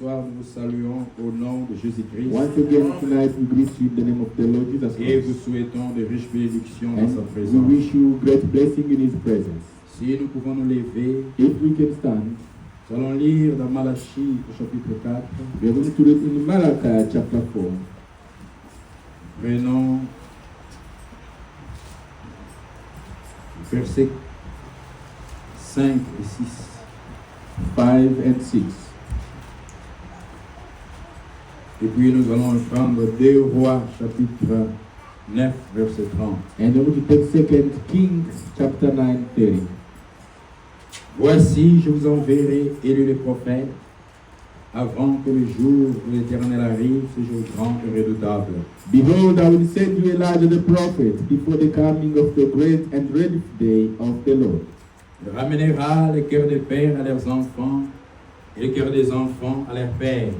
soir, nous vous saluons au nom de Jésus-Christ. Once again tonight we greet you in the name of the Lord Jesus Et vous Christ. souhaitons de riches bénédictions dans sa And we présence. wish you great blessing in His presence. Si nous pouvons nous lever, If we can stand, nous allons lire dans Malachie au chapitre 4. we are going to read in Malachi chapter 4. Prenons versets 5 et 6. 5 and 6. Et puis nous allons prendre 2 Rois chapitre 9 verset 30. And then we take 2 Kings chapter 9, 30. Voici, je vous enverrai, Élie le prophète, avant que le jour de l'Éternel arrive, ce jour grand et redoutable. Behold, I will send you Elijah the prophet before the coming of the great and dreadful day of the Lord. Il ramènera le cœur des pères à leurs enfants et le cœur des enfants à leurs pères.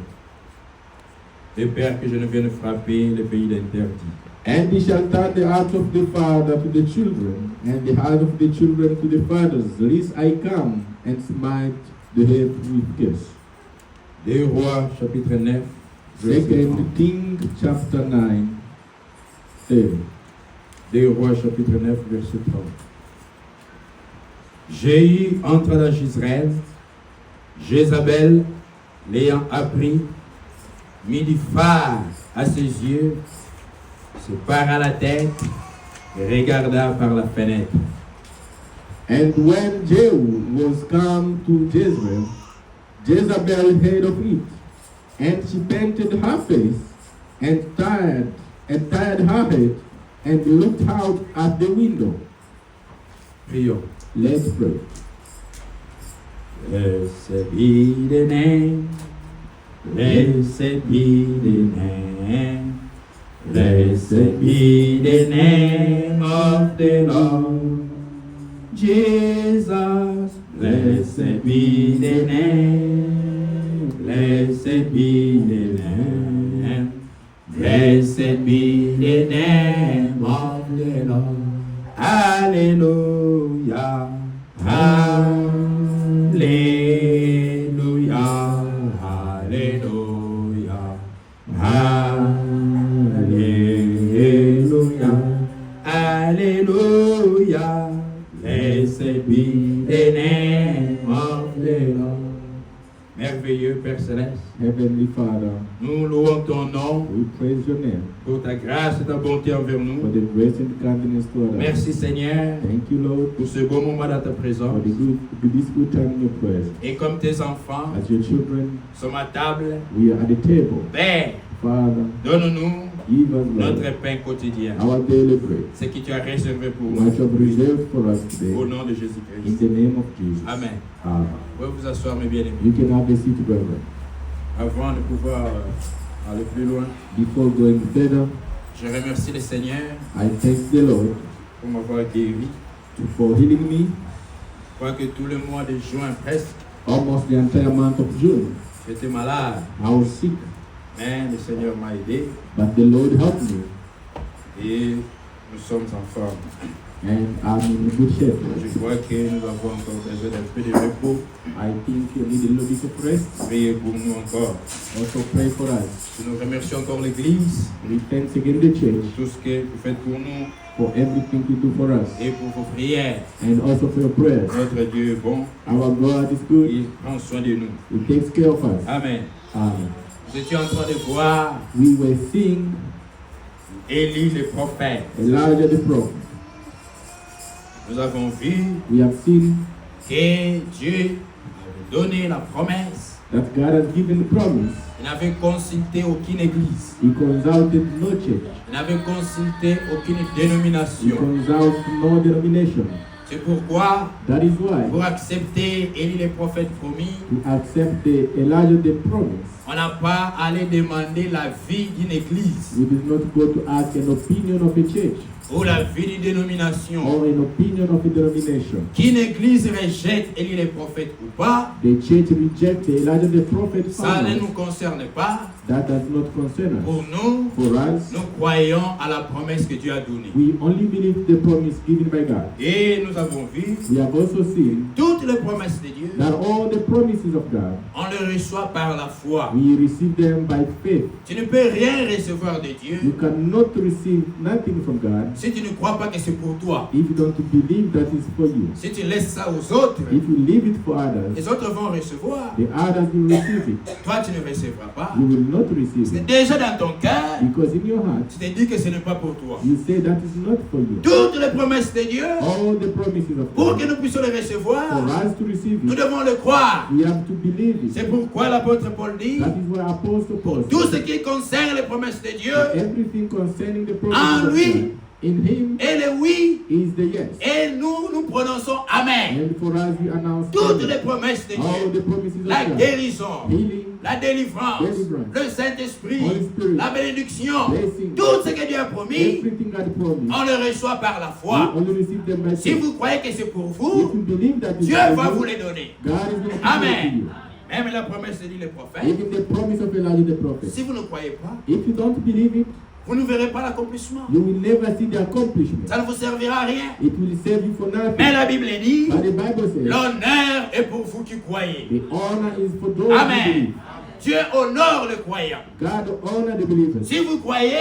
Les pères que je ne vienne frapper le pays d'interdit. And he shall turn the heart of the father to the children, and the heart of the children to the fathers, lest I come and smite the head with curse. 2 Rois chapitre 9 verset 30. 2 Kings chapter 9, 30. 2 Rois chapitre 9 verset 30. Jéhu entra dans Israël, Jézabel, l'ayant appris, mit du phare à ses yeux, se para la tête et regarda par la fenêtre. And when Jehu was come to Jezreel, Jezebel heard of it, and she painted her face, and tied her head, and looked out at the window. Prions. Let's pray. Blessed be the name, blessed be the name, blessed be the name of the Lord. Jesus, blessed be the name, blessed be the name, blessed be the name of the Lord. Hallelujah, hallelujah, hallelujah, hallelujah, hallelujah. Blessed be the name of the Lord. Merveilleux Père Céleste, Heavenly Father, nous louons ton nom we praise your name pour ta grâce et ta bonté envers for nous. the grace and kindness toward us. Merci Seigneur Thank you, Lord, pour ce beau moment dans ta for présence. this good time in your presence. Et comme tes enfants As your children, sommes à table, we are at the table. Père, Father, donne-nous give us, Lord, notre pain quotidien, our daily bread, ce que tu as réservé pour nous. which you have reserved for us today. Au nom de In Jésus-Christ. the name of Jesus. Amen. Amen. Vous pouvez vous asseoir, mes bien-aimés. You can have a seat, brother. Avant de pouvoir aller plus loin, Before going further, je remercie le Seigneur I thank the Lord pour m'avoir guéri. for healing me Je crois que tout le mois de juin, presque, almost the entire month of June. j'étais malade. I was sick, Mais le Seigneur m'a aidé but the Lord helped me, et nous sommes en forme. and I'm in good shape. Je crois que nous avons encore besoin d'un peu de repos. I think you need a little bit of rest. Priez pour nous encore. Also pray for us. Nous remercions encore l'Église We thanks again the pour church tout ce que vous faites pour nous for everything you do for us, et pour vos prières. and also for your prayers. Notre Dieu est bon, Our God is good. il prend soin de nous. He takes care of us. Amen. Amen. Nous étions en train de voir We were seeing Élie le prophète. Elijah the prophet. Nous avons vu We have seen que Dieu avait donné la promesse. that God has given the promise. Il n'avait consulté aucune église. He consulted no church. Il n'avait consulté aucune He dénomination. consulted no denomination. C'est pourquoi, That is why pour accepter Élie le prophète promis, to accept the Elijah the promise, on n'a pas à aller demander l'avis d'une église we did not go to ask an opinion of a church ou l'avis d'une dénomination. or an opinion of a denomination. Qu'une église rejette Élie le prophète ou pas, The church rejected Elijah the prophet. ça ne Farmers. nous concerne pas. That does not concern us. Pour nous, For us, nous croyons à la promesse que Dieu a donnée. we only believe the promise given by God. Et nous avons vu We have also seen toutes les promesses de Dieu, that all the promises of God, on les reçoit par la foi. we receive them by faith. Tu ne peux rien recevoir de Dieu You cannot receive nothing from God si tu ne crois pas que c'est pour toi. if you don't believe that is for you. Si tu laisses ça aux autres, If you leave it for others, les autres vont recevoir. the others will receive it. Toi, tu ne recevras pas. You will not receive C'est it. déjà dans ton cœur, Because in your heart, tu te dis que ce n'est pas pour toi. you say that is not for you. Toutes les promesses de Dieu, All the promises of pour que God, nous puissions les for recevoir, us to receive nous it, devons le croire. we have to believe C'est it. pourquoi l'apôtre Paul dit, That is why Apostle Paul tout ce said, qui concerne les promesses de Dieu, everything concerning the en promises of lui, God, in him et le oui, is the yes. et nous prononçons Amen. And for us, we announce Toutes les amen. promesses de All Dieu, the promises of la God, guérison, healing, la délivrance, Deliverance, le Saint-Esprit, Holy Spirit, la bénédiction, blessing, tout ce que Dieu a promis, everything God promised, on le reçoit par la we foi. only receive them by Si faith. vous croyez que c'est pour If vous, you believe that it's Dieu for va you, vous les donner. God is going to give it to Amen. you. Même la promesse de dit le prophète, Even the promise of Elijah the prophet. si vous ne croyez pas, If you don't believe it, vous ne verrez pas l'accomplissement. you will never see the accomplishment. Ça ne vous servira à rien. It will save you for nothing. Mais la Bible dit, But the Bible says, l'honneur est pour vous qui croyez. the honor is for those who Amen. believe. Dieu honore le croyant. God honor the believers. Si vous croyez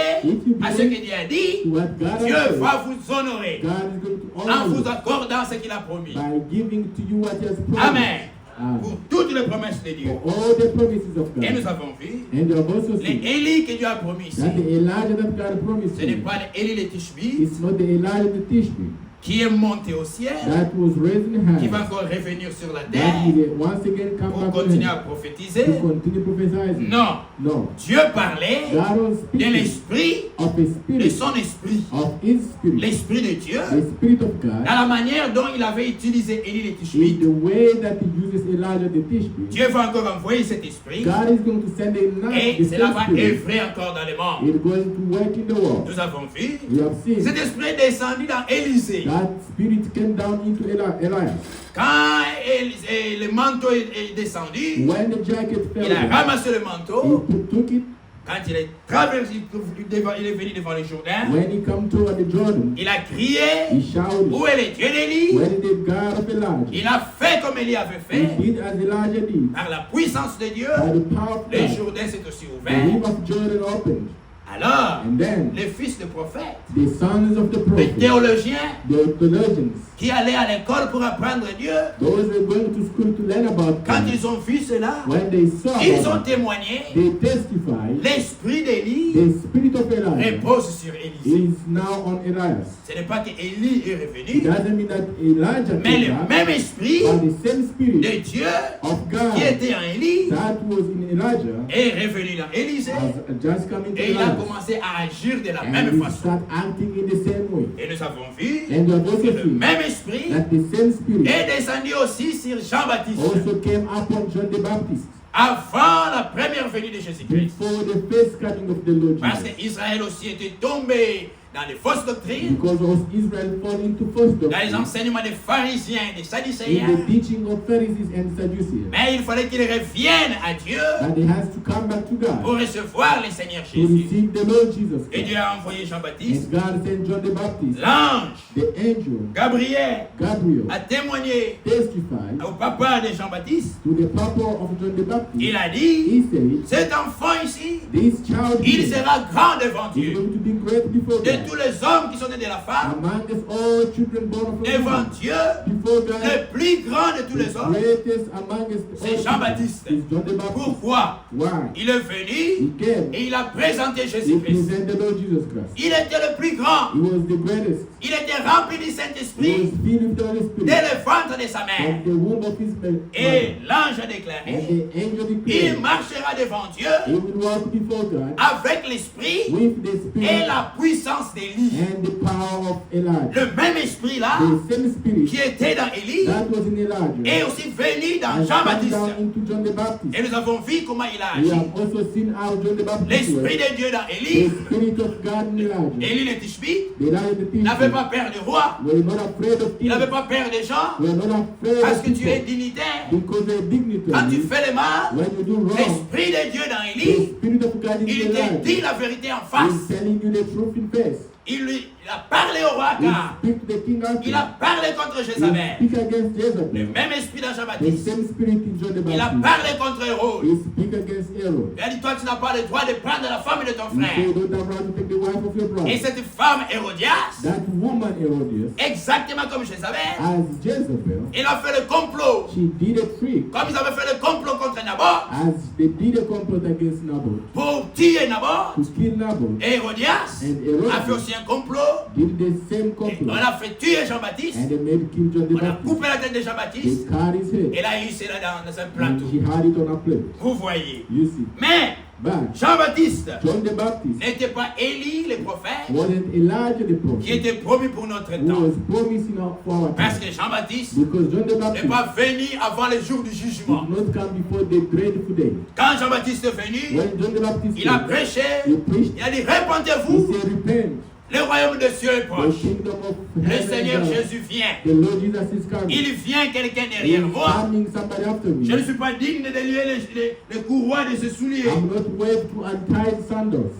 à ce que Dieu a dit, What God has Dieu said, va vous honorer God is going to en honor vous you accordant ce qu'il a promis. by giving to you what He has promised. Amen. Ah. Pour toutes les promesses de Dieu. For all the promises of Et nous God. avons vu And you have also les seen Élie que Dieu a promis ici. that the Elijah that God promised Ce n'est you, pas Élie le Tishbi it's not the Elijah the Tishbe qui est monté au ciel, that was raised in qui va high, encore revenir sur la that terre will once again come pour back to continuer à heaven prophétiser. to continue prophesying. Non. No. Dieu parlait God was de speaking l'esprit, of a de spirit, son esprit, of His spirit, l'esprit de Dieu, the spirit of God, dans la manière dont il avait utilisé Élie le in Tishbi. the way that He uses Elijah the Tishbe. Dieu va encore envoyer cet esprit God is going to send a et the cela same va spirit. œuvrer encore dans les mondes. It's going to work in the world. Nous avons vu, We have seen cet esprit est descendu dans Élisée. that spirit came down into Elias. Quand le manteau est descendu, When the jacket fell il a down, ramassé le manteau. he took it. Quand il est traversé, il est venu devant le Jourdain, When he come toward the Jordan, il a he crié, shouted, où est le Dieu d'Élie? where is the God of Elijah? Il a fait comme Élie avait He fait. did as Elijah did. Par la puissance de Dieu, By the power of le God, Jourdain s'est aussi the ouvert. river of Jordan opened. Alors, And then les fils de prophètes, the sons of the les prophets, théologiens the theologians, qui allaient à l'école pour apprendre Dieu, those who were going to school to learn about quand God, ils ont vu cela, when they saw ils ont God, témoigné. they testified, L'esprit d'Élie the spirit of Elijah repose sur Élisée. is now on Elias. Ce n'est pas que Élie est It revenu, doesn't mean that Elijah mais came le back, même esprit but the same spirit de Dieu of God qui était en Élie that was in Elijah est revenu dans Élisée has just come into et il a Elias. commencé à agir de la And même he façon. start acting in the same way. Et nous avons vu And we have also que le seen même esprit that the same spirit est descendu aussi sur Jean-Baptiste also came upon John the Baptist avant la première venue de Jésus-Christ. before the first coming of the Lord Parce Jesus. qu'Israël aussi était tombé dans les fausses doctrines, Because of Israel fall into false dans les doctrine, enseignements des pharisiens et des in sadducéens. the teaching of Pharisees and Sadducees, Mais il fallait qu'il revienne à Dieu that he has to come back to pour God recevoir le Seigneur to Jésus. receive the Lord Jesus Et Dieu Christ. a envoyé Jean-Baptiste, And God sent John the Baptist, l'ange the angel, Gabriel, Gabriel, a témoigné testified au papa de Jean-Baptiste. to the papa of John the Baptist. Il a dit, He said, cet enfant ici, this child il here sera grand devant is Dieu. going to be great before De God. tous les hommes qui sont nés de la femme, Among us all children born of a devant woman, Dieu, before God, le plus grand de tous the les hommes, greatest among us c'est all Jean-Baptiste. is John the Baptist. Pourquoi? Why? Il est venu He came, et il a présenté he Jésus-Christ. presented the Lord Jesus Christ. Il était le plus grand. He was the greatest. Il était rempli du He was Saint-Esprit filled with the Holy dès Spirit le ventre de sa mère. from the womb of his mother. Et l'ange a And déclaré, the angel il declared, marchera devant Dieu he will walk before God avec l'esprit with the et spirit la puissance d'Élie. and the power of Elijah. Le même esprit là, The same spirit qui était dans Élie, that was in Elijah est aussi venu dans has come Jean-Baptiste. down into John the Baptist. Et nous avons vu comment il a We agi. have also seen how John the Baptist L'esprit was. de Dieu dans The Élie, spirit of God in Elijah. Élie le Tishbi, The Elijah the n'avait Tishbe pas peur du roi. We're not afraid of Il n'avait kings. pas peur des gens. We're not afraid Parce of que tu es people. dignitaire. Because they're Quand tu dignitaries. fais le mal, When you do wrong, l'Esprit de Dieu dans the Élie, Spirit of God in il your te dit life la vérité en is face. telling you the truth in face. Il a parlé au roi He car speak to the king after. il a parlé contre He Jézabel. speak against Le Jezebel. même esprit dans The Jean-Baptiste. same spirit in John the Il a Baptist. parlé contre Hérode. He speak against Herod. Il a dit, toi tu n'as pas le droit de prendre la femme de ton He frère. say, don't have right to take the wife of your Et brother. cette femme Hérodias, That woman Herodias, exactement comme Jézabel, as Jezebel, il a fait le complot. she did a trick Comme ils avaient fait le complot contre Naboth as they did a complot against Naboth pour tuer Naboth. to kill Naboth. Et Hérodias And Herodias a fait aussi un complot. did the same Et on complot. a fait tuer Jean-Baptiste. And they made kill John the On a Baptist. coupé la tête de They Jean-Baptiste. cut his Et head. là, il s'est là dans un And plateau. he had it on a plate. Vous voyez. You see. Mais But Jean-Baptiste John the Baptist n'était pas Élie, le prophète, wasn't Elijah the qui prophet était promis pour notre who temps. was promising for our Parce time. que Jean-Baptiste Because John the n'est Baptist pas venu avant le jour du did jugement. not come before the dreadful day. Quand Jean-Baptiste est venu, When John the Baptist il a came, prêché, he preached, il a dit, he répentez-vous, said, repent, le royaume de Dieu est the proche. kingdom of Le heaven Seigneur is Jésus vient. the Lord Jesus is coming. Il vient quelqu'un He derrière is moi. coming, somebody after Je ne me. suis pas digne de lier les courroies de ses souliers. I'm not wed to untie sandals.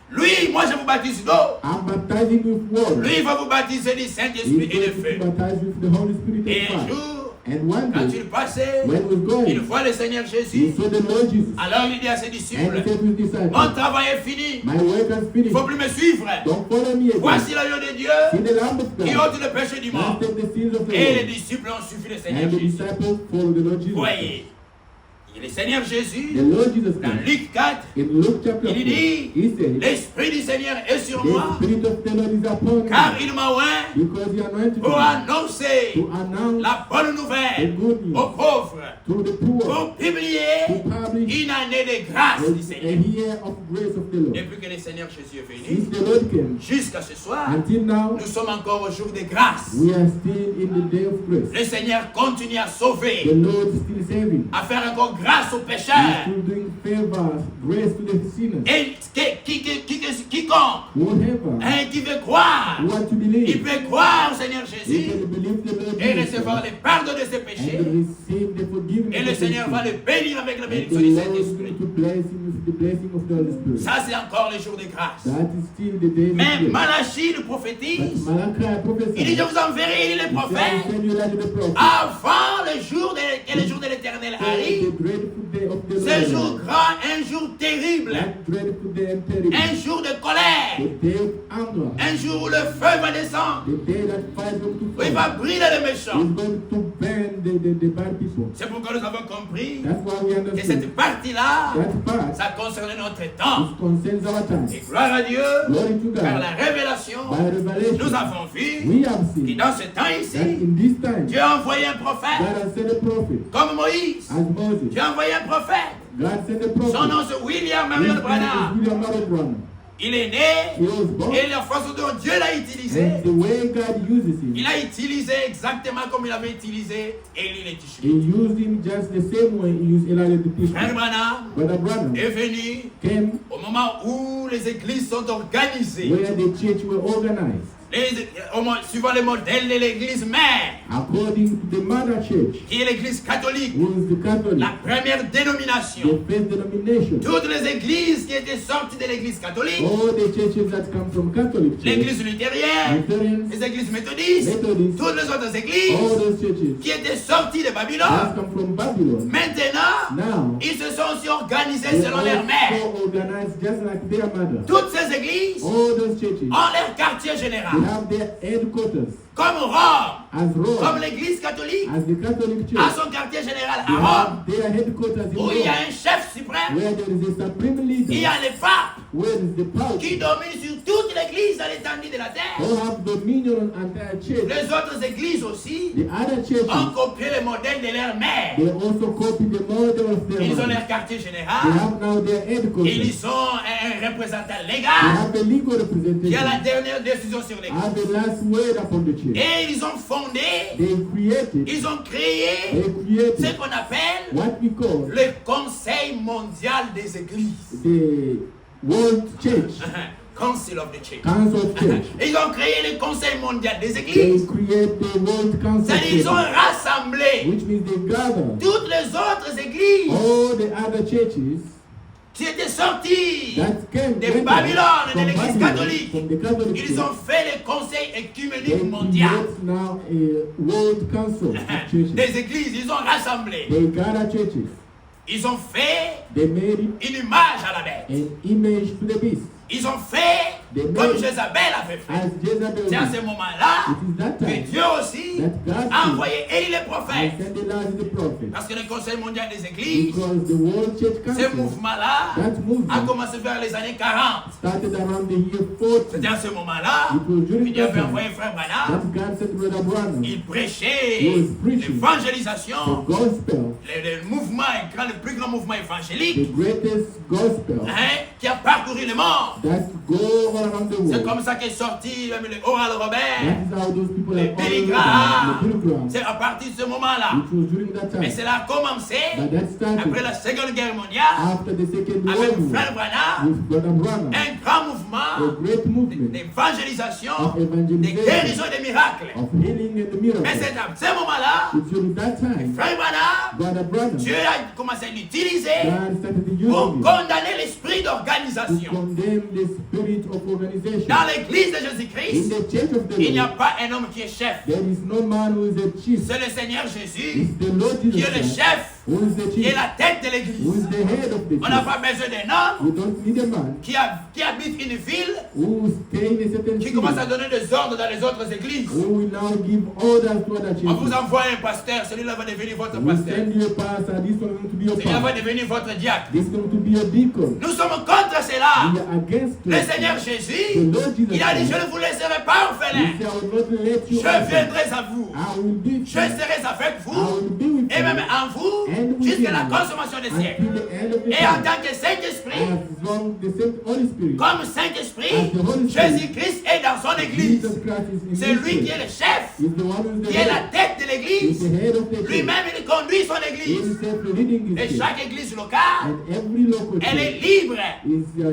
Lui, moi je vous baptise d'eau. I'm baptizing with water. Lui, il va vous baptiser du He's Saint-Esprit et de going to feu. be baptized with the Holy Spirit Et and un fire. jour, And one quand day, il passait, when he was il going, voit le Seigneur he Jésus. saw the Lord Jesus. Alors il dit à ses And he disciples, said to his mon disciples, travail est fini. my work has Il ne finished. faut plus me suivre. Don't follow me again. Voici l'agneau de Dieu See the Lamb of qui God. ôte le péché du Now monde. take the sins of the Et les world. disciples ont suivi le Seigneur And the Jésus. disciples follow the Lord Jesus. Voyez, et le Seigneur Jésus, The Lord Jesus dans Christ. Luc 4, In Luke chapter 4, il dit, he said, l'Esprit du Seigneur est sur the moi, Spirit of the Lord is upon me, car il m'a oint because he anointed pour me annoncer to announce la bonne the nouvelle good news aux pauvres, to the poor, pour publier to publish une année de grâce du a Seigneur. year of grace of the Lord. Depuis que le Seigneur Jésus est Since venu, the Lord came, jusqu'à ce soir, until now, nous sommes encore au jour de grâce. we are still in the day of grace. Le Seigneur continue à The sauver, Lord is still saving. à faire encore grâce aux He's pécheurs. still doing favors, grace to the sinners. Et quiconque Whoever qui veut croire, who want to il believe, peut croire au Seigneur he Jésus can believe the Lord et Jesus recevoir Christ le pardon de ses péchés. and receive the forgiveness Et le of his Seigneur va sins. le bénir avec la And bénédiction the du Lord is Saint-Esprit. going to bless him with the blessing of the Holy Spirit. Ça, c'est encore le jour de grâce. That is still the day of Mais grace. Malachie le But prophétise. Malachi Il dit, je prophesied, vous enverrai, il est le he said, prophète, "I send you like the prophet, avant le jour de l'Éternel till arrive. the dreadful day of the Ce jour Lord, grand, un jour terrible, that dreadful day and terrible, un jour de the colère, day of anger, un jour où le feu va descendre, the day that fire is going où il to va fall. brûler les méchants. He's going to burn the bad people. C'est pourquoi nous avons compris That's why we que understand cette partie-là, that part ça concerne notre temps. it concerns our time. Et gloire à Dieu, Glory to par God. la révélation, By revelation, nous avons vu we have que seen dans ce temps that ici, in this time, Dieu a envoyé un prophète God has sent a prophet comme Moïse. as Moses. Dieu a envoyé un prophète. God sent a Son prophet. nom c'est William His Marion name Branham. is William Marion Branham. Il est né He was born, et la façon dont Dieu l'a utilisé, and the way God uses him, il a utilisé exactement comme il avait utilisé Élie le he Tishbite. used him just the same way he used Elijah the Frère Tishbite. Branham Brother Branham est venu came au moment où les églises sont organisées, where the church were organized suivant le modèle de l'église mère, according to the mother church, qui est l'église catholique, who is the Catholic, la première dénomination. the first denomination. Toutes les églises qui étaient sorties de l'église catholique, All the churches that come from Catholic church, l'église luthérienne, Lutherans, les églises méthodistes, Methodists, toutes les autres all églises those churches qui étaient sorties de that Babylone, come from Babylon, maintenant, now ils se sont aussi organisés they selon leur mère. also organized just like their mother. Toutes ces églises All those churches, ont leur quartier they général, have their headquarters comme Rome, as comme Rome, l'église catholique as the Catholic a Church. son quartier général They à Rome, have their headquarters in où il y a Rome, un chef suprême, where there is a supreme il y a leader, le pape where is the Pope, qui domine sur toute l'église à l'étendue de la terre. who have dominion on entire church. Les autres églises aussi The other churches, ont copié le modèle de leur mère. they also copy the model of their Ils ont mother. leur quartier They général. have now their Ils headquarters. sont un représentant They légal have a legal qui a la representation. dernière décision sur l'église. Have the last word upon the church. Et ils ont fondé, They created, ils ont créé they ce created qu'on appelle what we call le Conseil mondial des églises. the World Church. Council of the Church. Council of Church. Ils ont créé le Conseil mondial des They églises. create the World Council. C'est-à-dire ils ont rassemblé Which means they gather toutes les autres églises all the other churches qui étaient sorties that came de went Babylone, out de from l'église Babylon, catholique. from the Catholic Ils ont Church. fait le Conseil They écuménique mondial create now a World Council of churches. des églises. Ils ont rassemblé. They gather churches. Ils ont fait They made une image à la bête. an image to the beast. Ils ont fait comme Jézabel avait fait. As Jezebel C'est à did. ce moment-là It is that que time Dieu aussi that God a envoyé Élie le and prophète. sent Elijah the prophet. Parce que le Conseil mondial des églises, Because the World Church ce Council, mouvement-là that a movement commencé vers les années 40. started around the year 40. C'était à ce moment-là It was que during Dieu that avait time envoyé Frère Branham. that God sent Brother Branham Il He prêchait was preaching l'évangélisation, the gospel, le mouvement, le plus grand mouvement évangélique the greatest gospel qui a parcouru le monde. that go all around the C'est world. comme ça qu'est sorti même le Oral Robert, That is how those people les are Billy all Graham. the pilgrims, C'est à partir de ce moment-là. which was during that Mais time. cela a commencé But that started après la Seconde Guerre mondiale after the Second avec World Frère War Branham, with Brother Branham, un grand a mouvement great movement d'évangélisation, of de evangelization, guérison et de miracles. of healing and the Mais miracles. c'est à ce moment-là, It's during that time, Frère Branham, Brother Branham, Dieu a commencé à l'utiliser God started pour using it condamner l'esprit to d'organisation. condemn the spirit of organization. Dans l'église de In Jésus-Christ, the church of the il n'y a Lord, pas un homme qui est chef. there is no man who is a chief. C'est le Seigneur Jésus It's the Lord qui Jesus est le Christ chef, who is the qui est chief, la tête de who l'église. is the head of the On n'a church. pas besoin d'un homme We don't need a man qui habite une ville, who stay in a certain qui city, commence à donner des ordres dans les autres églises. who will now give orders to other On vous churches. envoie un pasteur, celui-là va devenir votre We pasteur. send you a pastor, this one is going to be your Celui-là va pastor, devenir votre diacre. this is going to be your deacon. Nous sommes contre cela. We are against Le it. Seigneur The Jésus, Lord Jesus il a dit, Christ, je ne vous laisserai pas he orphelin. said, I will not let you Je orphan. viendrai à vous. I will be with Je you. serai avec I vous. will be with Et même you en vous, and with jusqu'à la you consommation des siècles. until the end of the Et en time. tant que Saint-Esprit, As long the same Holy Spirit, comme Saint-Esprit, As the Holy Spirit, Jésus-Christ est dans son église. Jesus Christ is in C'est his lui qui est church. le chef, He's the one who is the qui est la head. tête de He's l'église. the head of the church. Lui-même, il conduit son He église. himself leading his Et church. chaque église locale, And every local elle est church libre.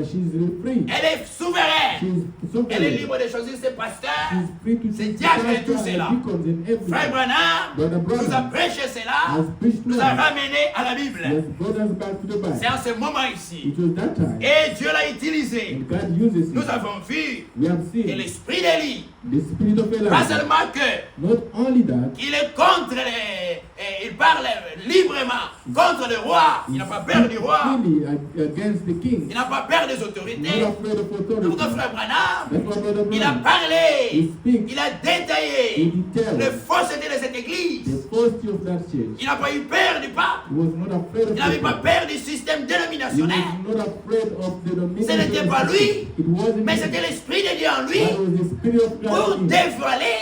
she's free. Elle est souveraine. She's Elle est sovereign. libre de choisir ses pasteurs. She's free to C'est choose diacre et pastor tout and cela. deacons and everything. Frère Branham Brother Branham nous a prêché cela, has preached nous to a us. ramené à la Bible. He has brought us back to the C'est Bible. en ce moment ici. It was that time. Et Dieu l'a utilisé. And God uses Nous it. avons vu We have que seen l'esprit d'Élie, the spirit of pas Elijah. seulement que Not only that, il est contre il parle librement contre le roi. Il n'a pas peur du roi. really against the king. Il n'a pas peur des Not autorités. afraid of authority. Notre frère Branham, That's why Brother il a Branham, he parlé, speaks il a détaillé in detail le fausseté de cette église. the faulty of that church. Il n'a pas eu peur du pape. He was not afraid of Il n'avait the pas Pope. peur du système He dénominationnel. was not afraid of the Ce domination. n'était pas lui, It wasn't mais him. c'était l'esprit de Dieu en lui That was the spirit of pour God in him. dévoiler,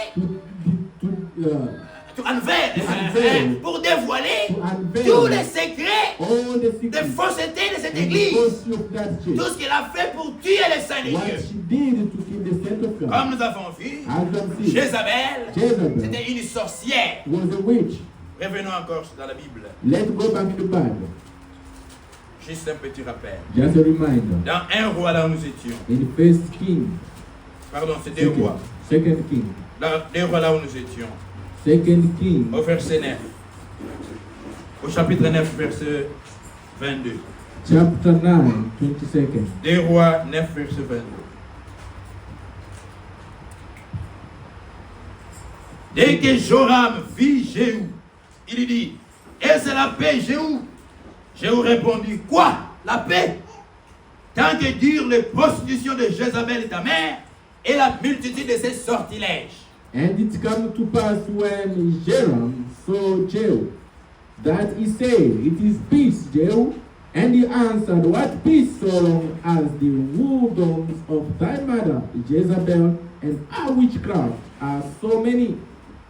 pour dévoiler to unveil tous les secrets all the de secrets fausseté de cette and église. faulty of that Tout church. ce qu'il a fait pour tuer les saints de What Dieu. she did to kill the saint of God. Comme nous avons vu, As we have seen, Jézabel, Jezebel c'était une sorcière. was a witch. Revenons encore dans la Bible. Let's go back in the Bible. Juste un petit rappel. Just a reminder. Dans un roi là où nous étions. In First King, Pardon, c'est deux rois. Second King, Dans deux rois là où nous étions. Second King, Au verset 9. Au chapitre 9, verset 22. chapter 9, 22nd. Deux rois 9, verset 22. Dès que Joram vit Jéhu, il lui dit, est-ce la paix, Jéhu? Jéhu répondit, quoi? La paix? Tant que dure les prostitutions de Jézabel ta mère et la multitude de ses sortilèges. And it came to pass when Joram saw Jehu, that he said, it is peace, Jehu. And he answered, what peace so long as the whoredoms of thy mother Jezebel and her witchcraft are so many?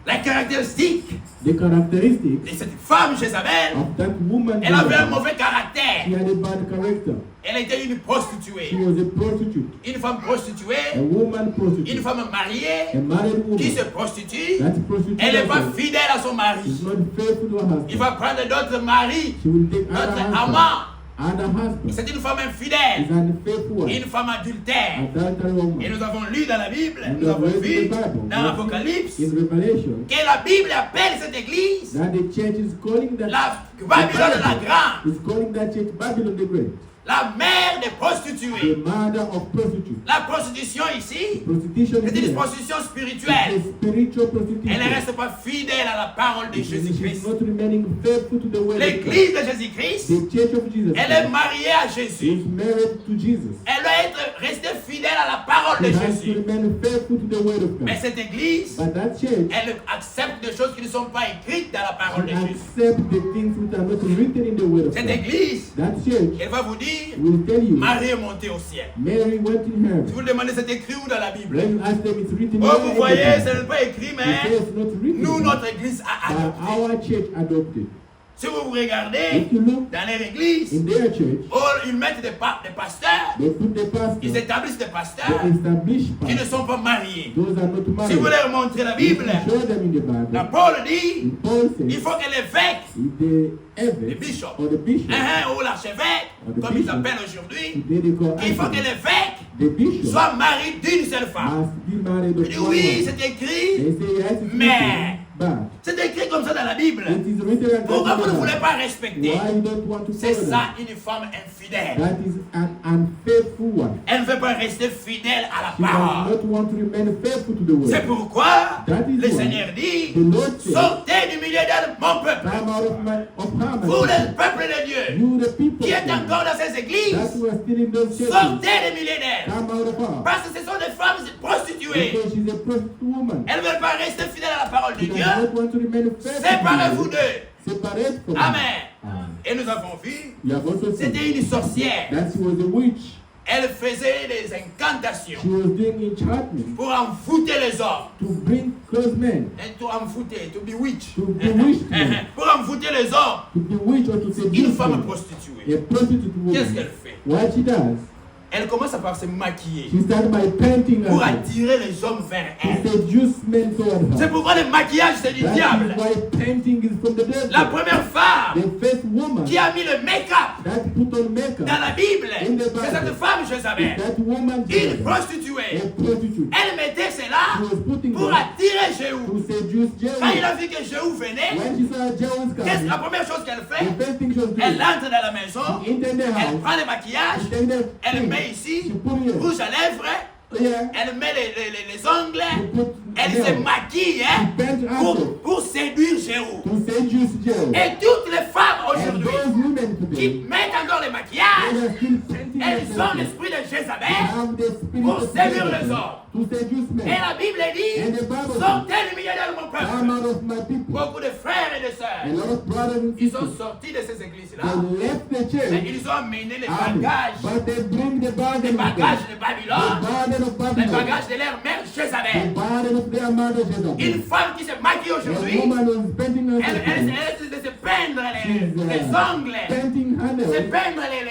La caractéristique The characteristics de cette femme Jézabel, of that woman, elle avait un Jezebel, mauvais she caractère. had a bad character. Elle était une She prostituée. was a prostitute, Une femme prostituée, a woman une prostitute, femme mariée a married qui woman. se prostitue. That prostitute Elle n'est pas herself fidèle à son is mari. not faithful to her Il husband. va prendre d'autres maris, She will take other d'autres husbands, amants and a husband C'est une femme is infidèle, an unfaithful une wife, femme adultère. adultery Et woman. nous avons lu dans la Bible, And nous we avons have read vu in the Bible, dans l'Apocalypse in Revelation, que la Bible appelle cette église that the church is calling that la Babylone la grande, is calling that church Babylon the Great, la mère des the prostituées. mother of prostitutes. La prostitution ici, Prostitution c'est une here prostitution is spirituelle. a spiritual Elle ne prostitution. reste pas fidèle à la parole de She's Jésus-Christ. not remaining faithful to the word of God. L'église de Jésus-Christ, The church of Jesus elle est Christ mariée à Jésus. is married to Jesus. Elle doit être restée fidèle à la parole de She has to Jésus. remain faithful to the word of Mais God. cette église, But that church elle accepte des choses qui ne sont pas écrites dans la parole de Jésus. accept the things which are not written in the word of Cette God. église, That church elle va vous dire, will tell you Marie est montée au ciel. Mary went in Si heaven. vous demandez c'est écrit où dans la Bible? When you ask them, it's written Oh, where vous in voyez, the ce Bible. n'est pas écrit, It mais says it's not written. nous, there. notre église a But adopté. our church adopted. Si vous regardez If you look dans leur église, in their church, oh, ils mettent des pasteurs, they put the ils pastors, établissent des they pasteurs establish qui ne pastors. sont pas mariés. Those are not Si married. vous leur montrez la If Bible, you show them in the la Bible, Paul dit, Paul il says, faut que l'évêque, if the le evêque bishop, or the bishop, ou l'archevêque, Or the comme ils bishop. s'appellent aujourd'hui, today they call il faut que Anthony, l'évêque the bishop soit marié d'une seule femme. must be married Il of dit one oui, woman. c'est écrit, They say yes, it's Mais- written, but c'est écrit comme ça dans la Bible. it is written like Pourquoi that vous ne in the voulez Bible. pas respecter? Why you don't want to C'est follow ça that? une femme infidèle. That is an unfaithful one. Elle ne veut pas rester fidèle à She la does parole. not want to remain faithful to the word. C'est pourquoi That is le why Seigneur dit, the Lord said, sortez du milieu d'elle, mon peuple. come out of her, Vous, le peuple de Dieu, you the people qui êtes of God, encore dans ces that églises, were still in those churches, sortez du milieu d'elle. come out of her. Parce que ce sont des femmes prostituées. Because she's a prostitute woman. Elles ne veulent pas rester fidèles à la parole de She does Dieu. not want to remain faithful. Séparez-vous to the d'eux. word. Separate from Amen. her. Amen. Et nous avons vu, You have also seen c'était une sorcière. that she was a witch. Elle faisait des incantations She was doing enchantment pour envoûter les hommes. to bring close men, Et to envoûter, to bewitch. to bewitch them, Pour envoûter les hommes. to bewitch or to Une seduce femme them. prostituée. A prostitute Qu'est-ce woman. qu'elle fait? What she does, Elle commence à par se maquiller she started by painting pour herself attirer les hommes vers to elle. seduce men toward C'est her. pourquoi le maquillage c'est du That diable. is why painting is from the devil. La première femme The first woman qui a mis le make-up that put on makeup dans la Bible, In the Bible. c'est cette femme is Jézabel, that woman une Jezebel, prostituée. a prostitute. Elle mettait cela She was putting pour them attirer Jéhu. to seduce Quand il Jehu. a vu que Jéhu venait, When she saw Jehu qu'est-ce coming, la première chose qu'elle fait? the first thing she was Elle doing, entre dans la maison, she entered the elle house, prend le maquillage, she take the elle thing, met ici, she put here, rouge à lèvres, here, elle met les ongles, she put elle se there, maquille she bent herself pour séduire Jéhu. to seduce Jehu. Et toutes les femmes And aujourd'hui those women qui today, mettent encore le they maquillage, are still painting elles ont themselves. l'esprit de They Jézabel. have the spirit Pour of séduire les Jezebel hommes. to seduce Et men. la Bible dit, And the Bible sortez du milieu de mon Come peuple. out of my people. Beaucoup de frères et de A sœurs, lot of brothers and ils sont sisters, sortis de ces églises-là, they left the mais church, ils ont amené les Amen. bagages, But they bring the burden les of bagages them. de The Babylone, burden of les Babylon. bagages de leur mère The Jézabel. burden of their mother Une Jezebel. femme qui se maquille A aujourd'hui, woman who is painting elle herself, essaie de se peindre She's, les ongles, painting her se nails, peindre les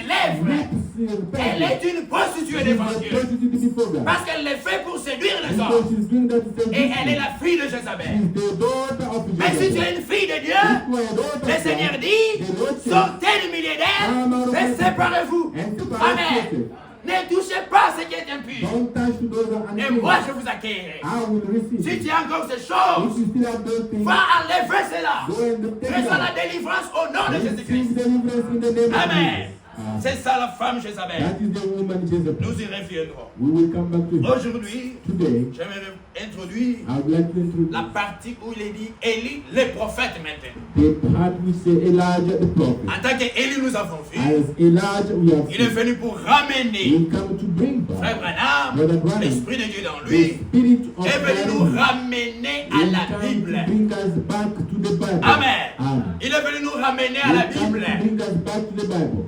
lèvres. lips, Elle painting. est une prostituée She's devant a Dieu. prostitute before God. Parce qu'elle le fait pour séduire les Because hommes. she's doing that to seduce Et elle est men. la fille de Jézabel. She's the daughter of Mais si tu Jezebel. es une fille de Dieu, If you are a daughter le of Seigneur God, dit, the Lord says, sortez du milieu d'elle et séparez-vous. and separate Amen. yourself. Ne touchez pas ce qui est impur. Don't touch to those that are Et unclean. moi, je vous accueillerai. I will receive. Si it. tu as encore ces If choses, you still have those things, va enlever cela. go and take it Reçois la out. délivrance au nom de Receive Jésus-Christ. deliverance in the name of Amen. Jesus. Amen. C'est ça la femme Jézabel. That is the woman Jezebel. Nous y reviendrons. We will come back to her. Aujourd'hui, Today, j'aimerais introduire I would like to introduce la partie où il est dit Élie, les prophètes maintenant. the part we say Elijah the prophet. En tant qu'Élie, nous avons vu, As Elijah, we have il est seen, venu pour ramener he come to bring Frère back Branham, l'Esprit de Dieu dans the lui, spirit of est venu nous God. ramener à He la come Bible. to bring us back to the Bible. Amen. Amen. Il est venu nous ramener à He la come Bible. to bring us back to the Bible.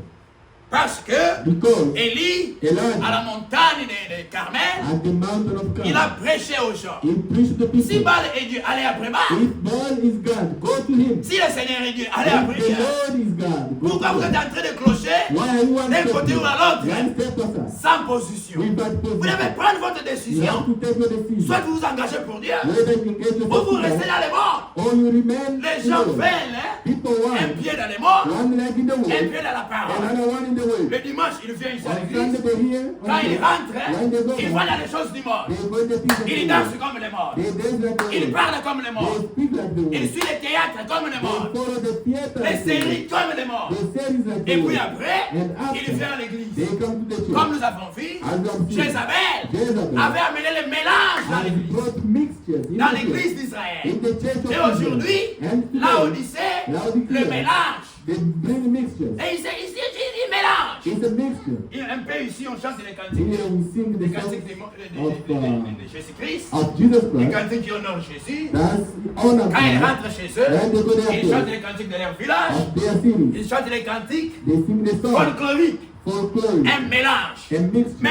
Parce que Because Élie, Elijah, à la montagne de Carmel, at the mountain of il a God, prêché aux gens. he preached to the Si people. Baal est Dieu, allez après Baal. If Baal is God, go to him. Si le Seigneur est Dieu, allez If après the Dieu. Lord is God, go Pourquoi to vous êtes him. en train de clocher Why are you one d'un step côté ou à here? l'autre, One step aside. sans position? Without Vous devez position. prendre votre You have décision. to take your decision. Soit vous vous engagez pour Dieu, Whether you engage ou yourself vous to restez God, dans les morts. or you remain Les gens alone. veulent hein, People un want pied dans les morts, one leg in the un way, pied dans la parole. another one in the way. Le dimanche, il vient ici à On l'église. Sunday they hear, Quand il rentre, hein, when they go il back, voit dans les choses du mort. they go to the things of Il the danse world. comme les morts. They dance like the Il world. parle comme les They morts. speak like the Il world. suit les théâtres comme les They morts. follow the theater Les like the séries world. comme les morts. The series like Et the puis world. après, And il after, vient à l'église. they come to the Comme church. nous avons vu, As we have seen, Jézabel Jezebel avait amené le mélange dans has l'église. brought mixtures in Dans the church. l'église d'Israël. In the church of Et Israel. aujourd'hui, And today, Laodicée, Laodicea, le mélange. they bring mixtures. Et il mélange. It's a mixture. Et un peu ici, on chante les cantiques. Here we sing Les the song cantiques de Jésus-Christ. of Jesus Les Christ. cantiques qui honorent Jésus. That's honor Quand ils God. rentrent chez eux, When they go there ils chantent les cantiques de leur village. of their cities, Ils chantent les cantiques they sing the song folkloriques. folklore Un mélange. and mixture. Mais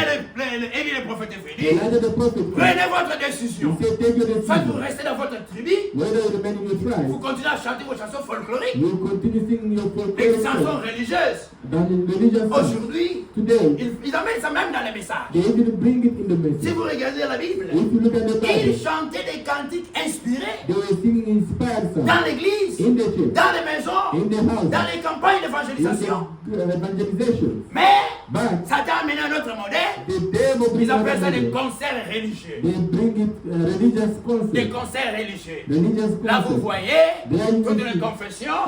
Élie le prophète est venu. Elijah the prophet, Prenez votre décision. he said, take your Soit vous decision. restez dans votre tribu, Whether you remain in your vous tribe, continuez à chanter vos chansons folkloriques, you continue singing your des folklore chansons songs religieuses. than in religious songs. Aujourd'hui, Today, ils amènent ça même dans les messages. they even bring it in the Si message. vous regardez la Bible, If you look at the ils Bible, chantaient des cantiques inspirés they were singing inspired songs dans l'église, in the church, dans les maisons, in the house, dans les campagnes in d'évangélisation. the evangelization. Mais But ça a amené un autre modèle. the devil brings Ils appellent ça des another. concerts religieux. They bring it religious Des concept. concerts religieux. Religious Là, vous concept. voyez, toutes les confessions,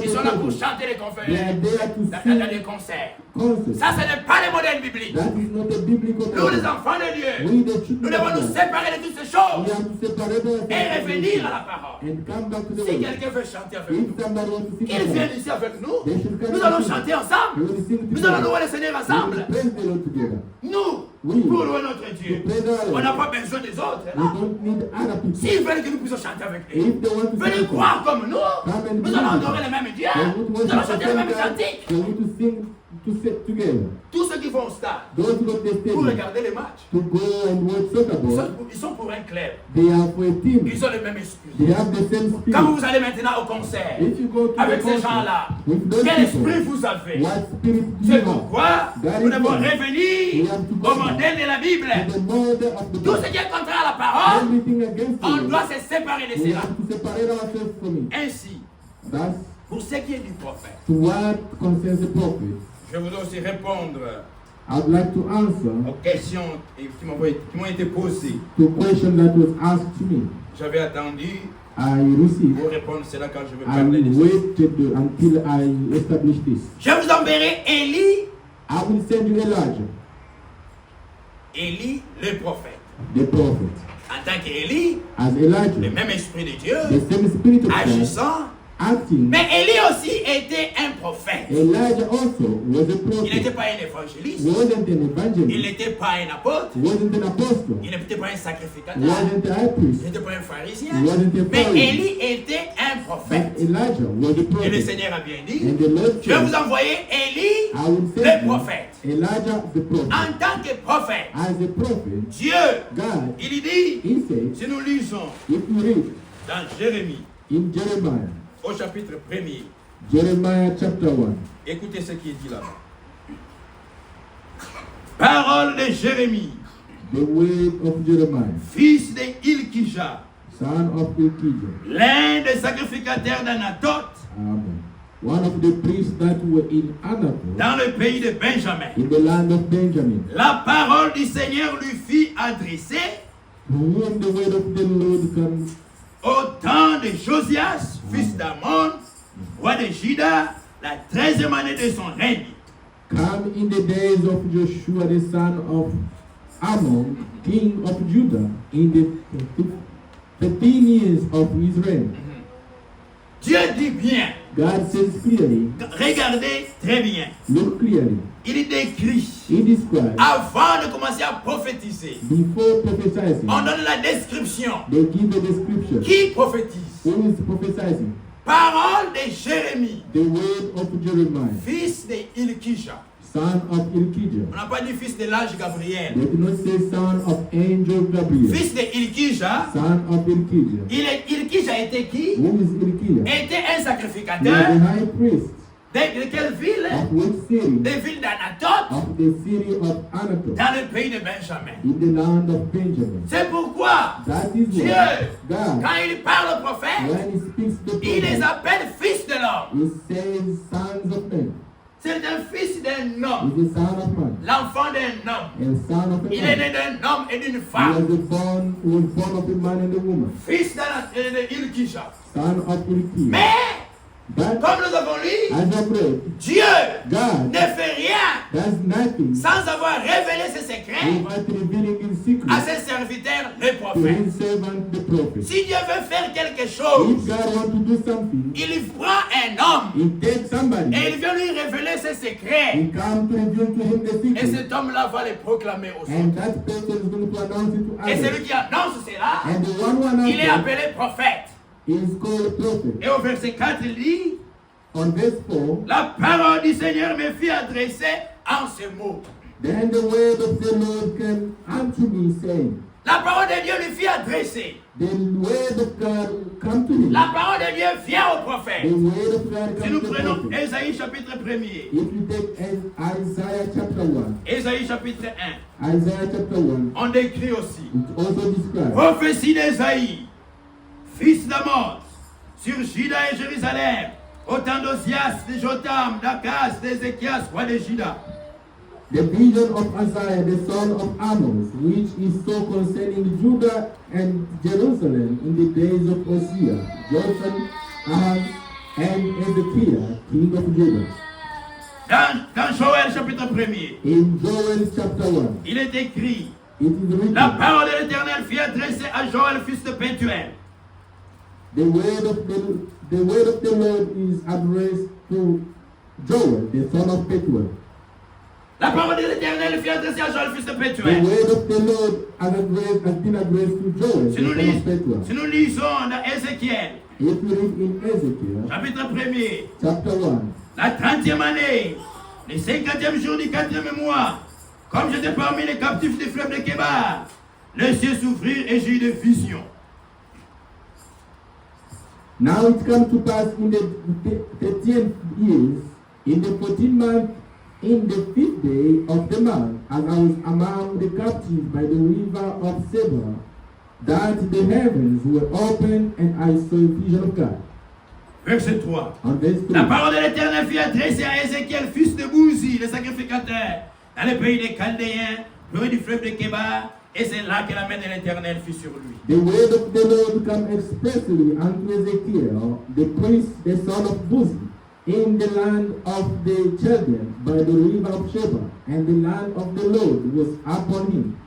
ils sont là pour chanter les They are confessions there to dans sing les concerts. concept. Ça, ce n'est pas le modèle biblique. That is not a biblical Nous, les concept. enfants de Dieu, We the nous children devons of nous God, séparer de toutes ces we choses have to separate ourselves et from revenir this à la parole. and come back to the Si word. quelqu'un veut chanter avec If nous, somebody wants to sing qu'il with vienne us, ici avec nous. they should come Nous allons and sing. chanter We ensemble. will sing Nous allons together. louer le Seigneur We will ensemble. praise the Lord together. Nous, Oui. pour louer notre Dieu, To praise our on n'a Lord. pas besoin des autres. We don't need other people. S'ils veulent que nous puissions chanter avec eux, If they want to venez sing, croire comme nous. come and Nous allons believe. adorer le même Dieu. They would Nous want allons to chanter le même sing, cantique. they want to sing to sit together. Tous ceux qui vont au stade Those who go to the pour stadium regarder les matchs, to go and watch soccer ball, ils sont pour un club. they are for a team. Ils ont le même esprit. They have the same Quand spirit. vous allez maintenant au concert, If you go to avec the ces concert gens-là, with those quel people, esprit vous avez? what spirit do C'est you have? pourquoi That nous is devons why revenir we have to go au modèle de la Bible. to the model of the Tout ce Bible. qui est contraire à la parole, Everything against on it, doit se séparer de we cela. have to separate ourselves from it. Ainsi, That's pour ce qui est du prophète, to what concerns the prophet. je voudrais aussi répondre I'd like to answer aux questions qui m'ont été posées. to question that was asked to me. J'avais attendu I received. pour répondre cela quand je vais I parler de ça. waited until I established this. Je vous enverrai Élie, I will send you Elijah, Élie le prophète. the prophet. En tant qu'Élie, As le Elijah, même esprit de Dieu, the same spirit of God, agissant. acting. Mais Élie aussi était un prophète. Elijah also was a Il n'était prophet. pas un évangéliste. Wasn't an Il evangelist. n'était pas un apôtre. Wasn't an apostle. Il n'était pas un sacrificateur. Wasn't a high Il priest. n'était pas un pharisien. He wasn't a Mais Pharisee. Élie était un But prophète. Elijah was a Et le prophet. Seigneur a bien dit, And the Lord je vais vous said, envoyer Élie, I will le send prophète. you Elijah the prophet. En tant que prophète, As a prophet, Dieu, God, il dit, he said, si nous lisons if you read dans Jérémie, in Jeremiah, au chapitre 1er, Jeremiah chapter 1, écoutez ce qui est dit là-bas. Parole de Jérémie, the word of Jeremiah, fils de Ilkija, son of Ilkijah, l'un des sacrificateurs d'Anatoth, one of the priests that were in Anathoth, dans le pays de Benjamin. in the land of Benjamin, La parole du Seigneur lui fit adresser to whom the word of the Lord comes au temps de Josias, fils d'Amon, roi de Juda, la 13e année de son règne. come in the days of Joshua the son of Ammon, king of Judah, in the 13 years of his reign. Dieu dit bien, God says clearly, regardez très bien, look clearly, il décrit, he describes, avant de commencer à prophétiser, before prophesying, on donne la description. they give a description. Qui prophétise? Who is prophesying? Parole de Jérémie, The word of Jeremiah, fils de Ilkija. son of Ilkijah. On n'a pas dit fils de l'ange Gabriel. They did not say son of angel Gabriel. Fils de Ilkija. Son of Ilkijah. Ilkija était qui? Who is Ilkijah? Était un He was sacrificateur. the high priest. De quelle ville? Of which city? Des villes d'Anatote, Of the city of Anatolia, dans le pays de Benjamin. in the land of Benjamin. C'est pourquoi That is Dieu, why God, quand il parle au prophète, when he speaks to the il les prophet, appelle fils de l'homme. he says sons of men. C'est un fils d'un homme, He's a son of man. l'enfant d'un homme. And son of a Il est né man. d'un homme et d'une He femme. was born of a man and a woman. Fils de Ilkija. Son of Ilkijah. Mais, But comme nous avons lu, as I read, Dieu God ne fait rien does nothing sans avoir révélé ses secrets without revealing his à secret ses serviteurs, les to prophètes. his servant the prophet. Si Dieu veut faire quelque chose, If God wants to do something, il prend un homme he takes somebody. et il vient lui révéler ses secrets. He comes to reveal to him the Et secret. cet homme-là va les proclamer aux And autres. that person is going to announce it to Et others. celui qui annonce cela, And the one who announces il est appelé prophète. is called prophet. Et au verset 4, il dit, On verse 4, la parole du Seigneur me fit adresser en ces mots. then the word of the Lord came unto me, saying, La parole de Dieu lui fit adresser. the word of God come to me. La parole de Dieu vient au The prophète. word of God Si comes nous to the prenons prophet. Ésaïe chapitre 1er, If you take Isaiah chapter 1, Ésaïe chapitre 1, Isaiah chapter 1, on décrit aussi. it also describes Prophétie d'Ésaïe, fils d'Amos, sur Juda et Jérusalem, au temps d'Osias, de Jotam, d'Akaz, d'Ézéchias, roi de Juda. the vision of Isaiah, the son of Amos, which is so concerning Judah and Jerusalem in the days of Hosea, Jotham, Ahaz, and Ezekiel, king of Judah. Dans Joël chapitre 1er, In Joel chapter 1, il est écrit, it is written, la parole de l'Éternel fut adressée à Joël, fils de Pethuel. the word of the Lord is addressed to Joel, the son of Pethuel. La parole de l'Éternel fut adressée à Joël, fils de The Pethuel. word of the Lord has been addressed to Joel, Si nous, the son of Pethuel. si nous lisons dans Ézéchiel, If you read in Ezekiel chapitre 1er, chapter 1, la 30e année, le 50e jour du 4e mois, comme j'étais parmi les captifs des fleuves de Kébar, les cieux s'ouvrirent et j'ai eu des visions. now it comes to pass in the 30th years, in the 14th month, in the 5th day of the month, as I was among the captives by the river of Seber, that the heavens were opened and I saw a vision of God. Verset 3. On verse 3. La parole de l'Éternel fut adressée à Ézéchiel, fils de Bouzi, le sacrificateur, dans le pays des Chaldéens, près du fleuve de Kébar, et c'est là que la main de l'Éternel fut sur lui. The word of the Lord come expressly unto Ezekiel, the priest, the son of Buzi, in the land of the Chaldeans by the river of Sheba, and the land of the Lord was upon him.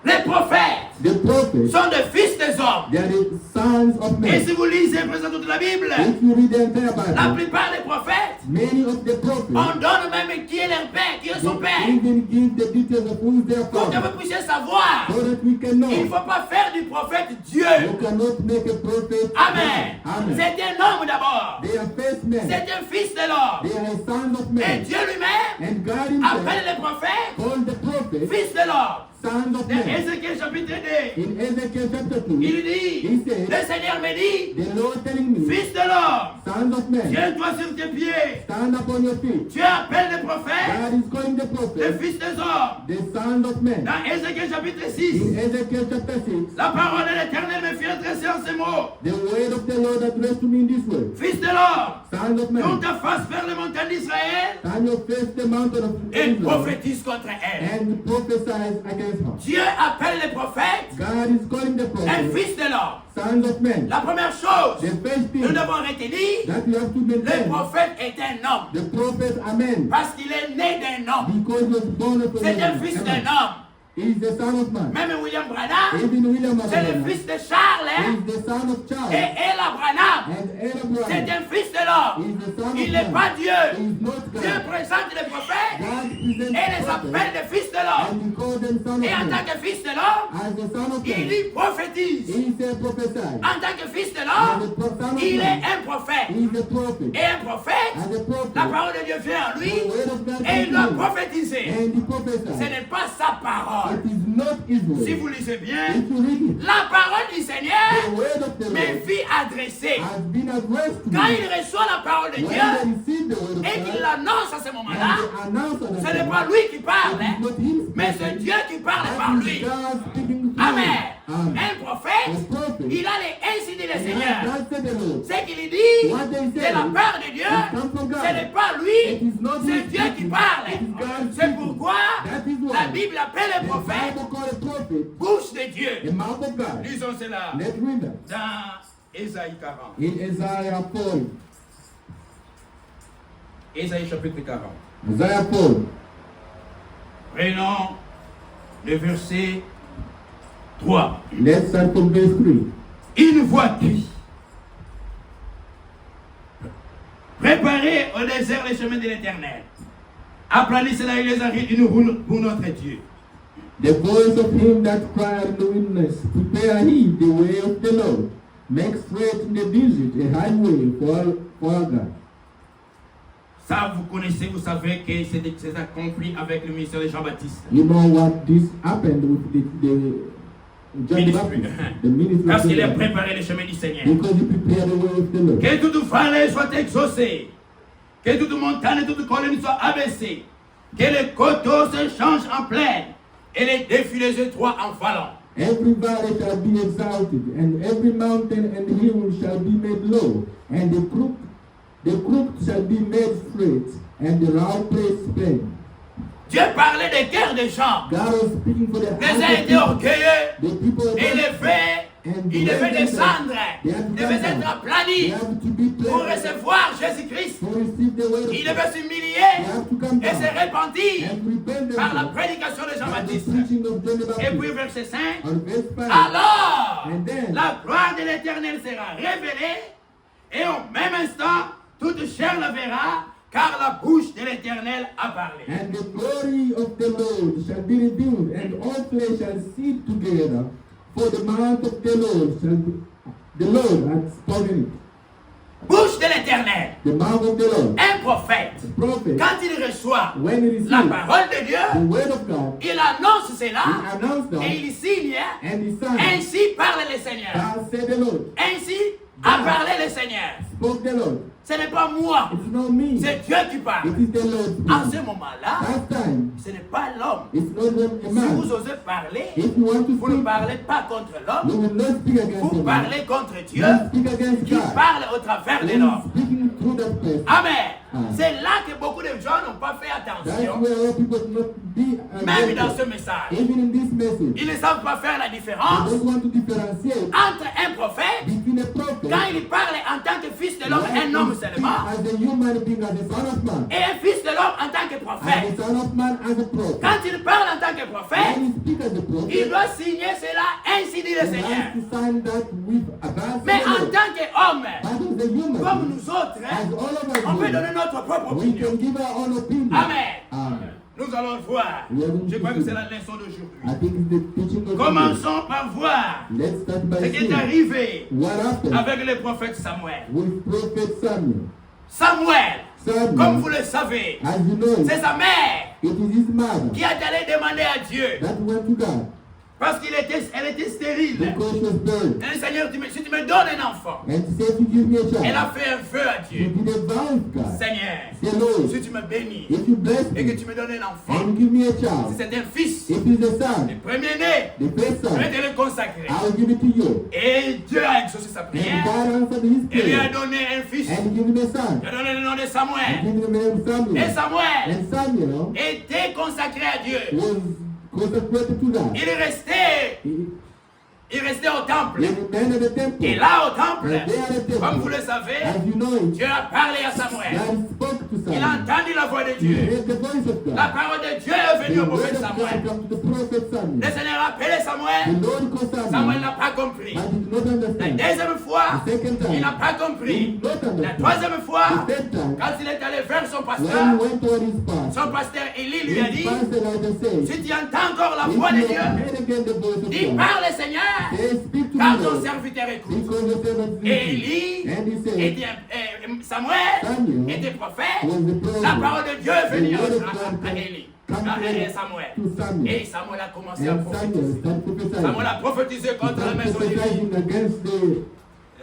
Les prophètes The prophets, sont des fils des hommes. they are the sons of Et men. si vous lisez présent toute la Bible, If you read the entire la Bible, plupart des prophètes, many of the prophets, on donne même qui est leur père, qui est son they père. even give the details of who is their Pour que father, vous puissiez savoir, so that we can know. il ne faut pas faire du prophète Dieu. You cannot make a prophet. Amen. Amen. C'est un homme d'abord. They are first men. C'est un fils de l'homme. They are sons of Et men. Dieu lui-même And God himself appelle les prophètes called the prophets fils de l'homme. sons of Dans men. Ézéchiel chapitre 2, In Ezekiel chapter 2, il dit, he said, le Seigneur me dit, the Lord telling me, fils de l'homme, sons of men, tiens-toi sur tes pieds. stand upon your feet. Tu appelles les prophètes God is calling the les prophets fils des hommes. the sons of men. Dans Ézéchiel chapitre In 6, Ezekiel chapter 6, la parole de l'Éternel me fit adresser en ces mots. the word of the Lord addressed to me in this way, Fils de l'homme, sons of tourne men, ta face vers les montagnes d'Israël stand your face the mountain of et Israel prophétise contre elles. and prophesy against her. Dieu appelle les prophètes God is calling the un prophets fils de l'homme. sons of men. La première chose, The first nous thing devons retenir, that you have to le maintain, prophète est un homme. the prophet, amen, Parce qu'il est né d'un homme. because he was born of a C'est un woman. fils Amen. d'un homme. He is the son of man. Même William Branham, Even William c'est le Branham, fils de Charles he hein, is the son of et Charles Ella Branham. and Ella C'est Branham. un fils de l'homme. d'homme. He is the Son of Il n'est God. pas Dieu. He is not Dieu God. présente les prophètes God et presents les prophets, appelle des fils de l'homme. and he calls them Son of Et en tant God. que fils de l'homme, As the Son of il God, lui prophétise. he said prophesy. En tant que fils de As l'homme, the Son of il est God, un prophète. he is a prophet. Et un prophète, As a prophet, la parole de Dieu vient en lui the word of God et il comes doit to him, prophétiser. and he Ce prophesies. n'est pas sa parole. It is not his word. Si vous lisez bien, If you read it, la parole du the Seigneur word of the me Lord fut adressée. has been addressed to Quand me. il reçoit la parole de When Dieu they receive the word of et qu'il God, l'annonce à ce moment-là, and they announce on ce that n'est pas time, lui qui parle, it hein, is not him mais speaking, c'est Dieu qui parle par that lui. is God speaking through Amen. him. Amen. Un prophète, A prophet, il a les ainsi dit le and Seigneur. God said the Lord. Ce qu'il dit, What they c'est say, la part de Dieu. it comes from God. Ce n'est pas It lui, is not c'est him Dieu qui speaking, parle. it is God C'est speaking. pourquoi That is why la Bible appelle the le prophète Bible called a prophet bouche de Dieu. the mouth of God. Lisons cela Let's read that. dans Ésaïe 40. In Isaiah 40. Ésaïe chapitre 40. Isaiah 40. Prenons le verset 3. Let's start from verse 3. Une voix crie. Préparez au désert les chemins de l'Éternel. Aplanissez là les arides une route pour notre Dieu. The voice of him that cried in the wilderness, prepare ye the way of the Lord. Make straight in the desert a highway for our God. Ça, vous connaissez, vous savez que c'est accompli avec le ministère de Jean-Baptiste. You know what this happened with the John Ministry. Baptist, the ministry Parce of qu'il a the Lord, préparé le chemin du Seigneur. because he prepared the way of the Lord. Que toute vallée soit exaucée. Que toute montagne et toute colline soit abaissée. Que les coteaux se changent en plaine. Et les défilés étroits en vallons. Every valley shall be exalted, and every mountain and hill shall be made low, and the crooked shall be made straight, and the round place plain. Dieu parlait des cœurs des gens. God was speaking for the Les uns hearts of étaient people, orgueilleux, the people of élevés. Il devait descendre. They have Il to devait come être down. aplani They have to be pour placed recevoir Jésus-Christ. to receive the word of Il God. devait They s'humilier have to come et se down repentir and repent par la themselves prédication de by the Jean-Baptiste. preaching of John the Et Baptist. puis verset 5. On verse 5, Alors, And then- la gloire de l'Éternel sera révélée et au même instant, toute chair la verra, car la bouche de l'Éternel a parlé. and the glory of the Lord shall be revealed, and all flesh shall see it together, for the mouth of the Lord the Lord hath spoken it. Bouche de l'Éternel, The mouth of the Lord, un prophète, prophet, quand il reçoit when he receives la parole de the Dieu, word of God, il annonce he cela announced et that, il signe. and he sang, Ainsi parle le Seigneur. God said the Lord, Ainsi a parlé le Seigneur. spoke the Lord. Ce n'est pas moi, It's not me, c'est Dieu qui parle. it is the Lord En ce speaking. moment-là, That time, ce n'est pas l'homme. it's not a Si man. vous osez parler, If you want to vous ne speak, parlez pas contre you l'homme, will not speak against vous the man. parlez contre Dieu You speak against qui God. parle au travers de When l'homme. speaking through that person. Amen. Ah. C'est là que beaucoup de gens n'ont pas fait That's attention, where all people not be même dans ce aggressive. message. Even in this message, Ils ne savent pas faire la they différence don't want to differentiate entre un prophète, between a prophet quand il parle en tant que fils de l'homme, un homme seulement, as a human being, as a son of man, et un fils de l'homme en tant que as prophète. a son of man, as a prophet. Quand il parle en tant que prophète, When he speaks as a il prophet, doit signer cela, ainsi dit le he Seigneur. has to sign that with a bad Mais en Lord. tant qu'homme, But as a human comme being, nous autres, as all of us on peut do, donner notre propre we opinion. can give our own opinion. Amen. Amen. Nous allons voir. Je crois que c'est la leçon d'aujourd'hui. I think it's the teaching of today. Commençons par voir Let's start ce by qui est seeing arrivé what happened avec le prophète Samuel. with prophet Samuel. Samuel, Samuel, comme vous le savez, as you know, c'est sa mère it is his mother qui est allée demander à Dieu that went to God parce qu'elle était stérile. because she was buried. Et le Seigneur dit, si tu me donnes un enfant, And said to give me a elle a child. fait un vœu à You Dieu. did a vow with God. Seigneur, Say, Lord, si tu me bénis if you bless et que me tu me donnes un enfant, and give me a si child, c'est un fils, if it's a son, le premier-né, the first je son, vais te le consacrer. I'll give it to you. Et Dieu a exaucé sa And prière God answered his et lui a prayer donné un fils. and give him a son. Il a donné le nom de And Samuel. give him the name Et Samuel. Samuel And Samuel était consacré à Dieu. was consecrated to God. Il est resté Il restait au temple. He remained at the temple. Et là, au temple, And there at the temple, comme vous le savez, as you know it, Dieu a parlé à Samuel. God spoke to Il a Samuel. entendu la voix de He Dieu. heard the voice of God. La parole de Dieu est venue The au word prophète of God Samuel. come to the prophet Le Samuel. Seigneur a appelé The Samuel. Lord called Samuel Samuel, n'a pas compris. but did not La understand. deuxième fois, The second time, il n'a pas he compris. did not La understand. troisième fois, The third time, quand il est allé vers son when he pasteur, went toward his son pastor, pasteur Élie lui a his dit, pastor Elijah said, si tu entends encore la if voix de you Dieu, have heard again the voice of dis God, parle Seigneur, say, speak to car me, ton Lord, serviteur écoute. because your servant Et is Élie And he said, Samuel Samuel était prophète. was the prophet. La parole de Dieu est venue The word of à God Élie, come à to Samuel. Samuel. Et Samuel a commencé à And Samuel prophétiser. started prophesying. Samuel a prophétisé contre la maison d'Élie, Prophesying against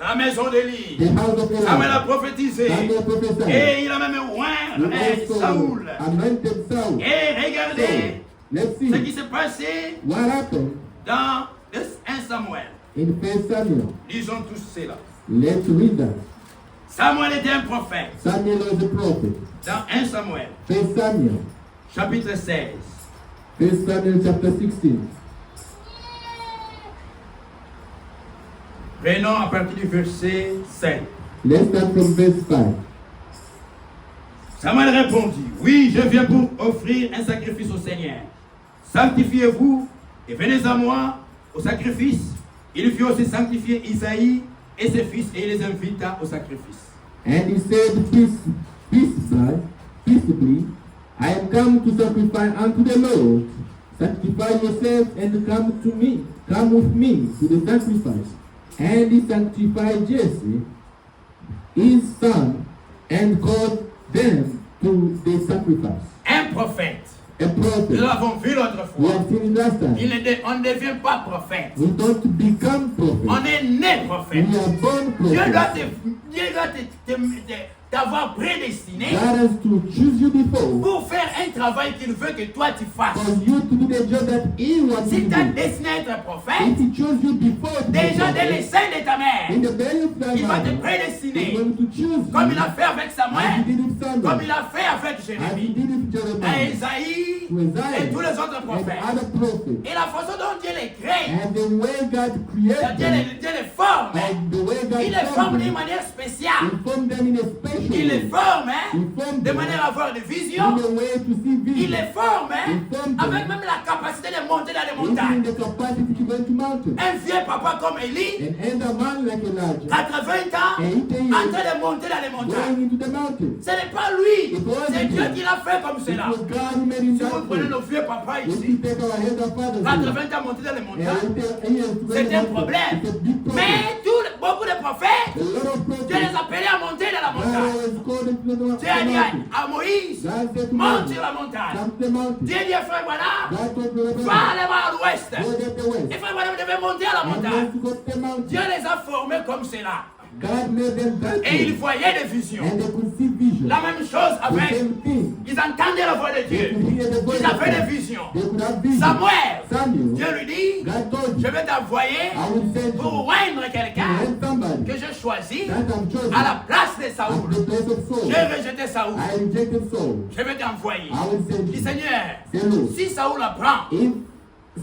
la maison d'Élie. the house of Samuel a Eli. prophétisé. Samuel prophesied. Et il a même He oint also Saoul. anointed Saul. Et regardez Let's ce qui see s'est passé what happened dans 1 Samuel. in 1 Samuel. Lisons tous cela. Let's read that. Samuel était un prophète. Samuel was a prophet. Dans 1 Samuel, 1 Samuel. chapitre 16. 1 Samuel chapter 16. Prenons à partir du verset 5. Let's start from verse 5. Samuel répondit, oui, je viens pour offrir un sacrifice au Seigneur. Sanctifiez-vous et venez à moi au sacrifice. Il fit aussi sanctifier Isaïe et ses fils et il les invita au sacrifice. And he said peaceably, I am come to sacrifice unto the Lord. Sanctify yourselves and come with me to the sacrifice. And he sanctified Jesse, his son, and called them to the sacrifice. Un prophète. A prophet. Nous l'avons vu l'autre We fois. have seen it last time. On ne devient pas prophète. We don't become On prophets. est né prophète. We are born Dieu prophets. doit t'avoir prédestiné God has to choose you before pour faire un travail qu'il veut que toi tu fasses. for you to do the job that He wants you Si to tu as do. destiné à être prophète, If He chose you before to be déjà dès les prophet, seins de ta in mère, the belly of thy il va te mother, He's prédestiner. going to choose Comme il you a fait avec as He Samuel, did with comme Samuel, il a fait avec as He Jérémie, did with à Jeremiah, Isaïe to Isaiah, et tous les autres and prophètes. other prophets. Et la façon dont Dieu les crée, And the way God created them, Dieu les forme. and the way God Il les forme formed d'une them, manière spéciale. He formed them in a special Il les way. forme He formed de them manière à avoir des in visions. a way to see Il vision. les forme He formed them avec même la capacité de monter dans les even in montagnes. the capacity to go to mountains. Un vieux papa comme Élie, An elder man like Elijah, 80 ans, en train de monter dans les montagnes. going into the mountains. Ce n'est pas lui, c'est Dieu qui l'a fait comme It cela. was God who made him Si vous that prenez way. nos vieux papas If ici, we take our elder fathers, 80 ans monter dans les and montagnes, we take years to go c'est to un mountains, problème. it's a big problem. Mais beaucoup de prophètes, A lot of Dieu les prophets, appelait à monter dans la God montagne. always called them to the Dieu a dit mountain. à Moïse, God said to monte Moses, sur la montagne. come to the mountain. Dieu dit à Frère Branham, God told the va Rebbe, aller voir à l'ouest. go get the west. Et Frère Branham devait monter à la And he montagne. has to go to the mountain. Dieu les a formés comme cela. God made them that Et ils way. voyaient des visions. And they could see vision. La même chose The avec, same thing. ils entendaient la voix de They Dieu. could hear the voice Ils of avaient God. des visions. They could have vision. Samuel, Samuel, Dieu lui dit, God told je you, vais t'envoyer I will send you pour oindre to quelqu'un help somebody que je choisis that I'm chosen à la place de at Saoul. the place of Saul. J'ai rejeté Saoul. I rejected Saul. Je vais t'envoyer. I will send Dis you. Seigneur, Say no. si Saoul apprend If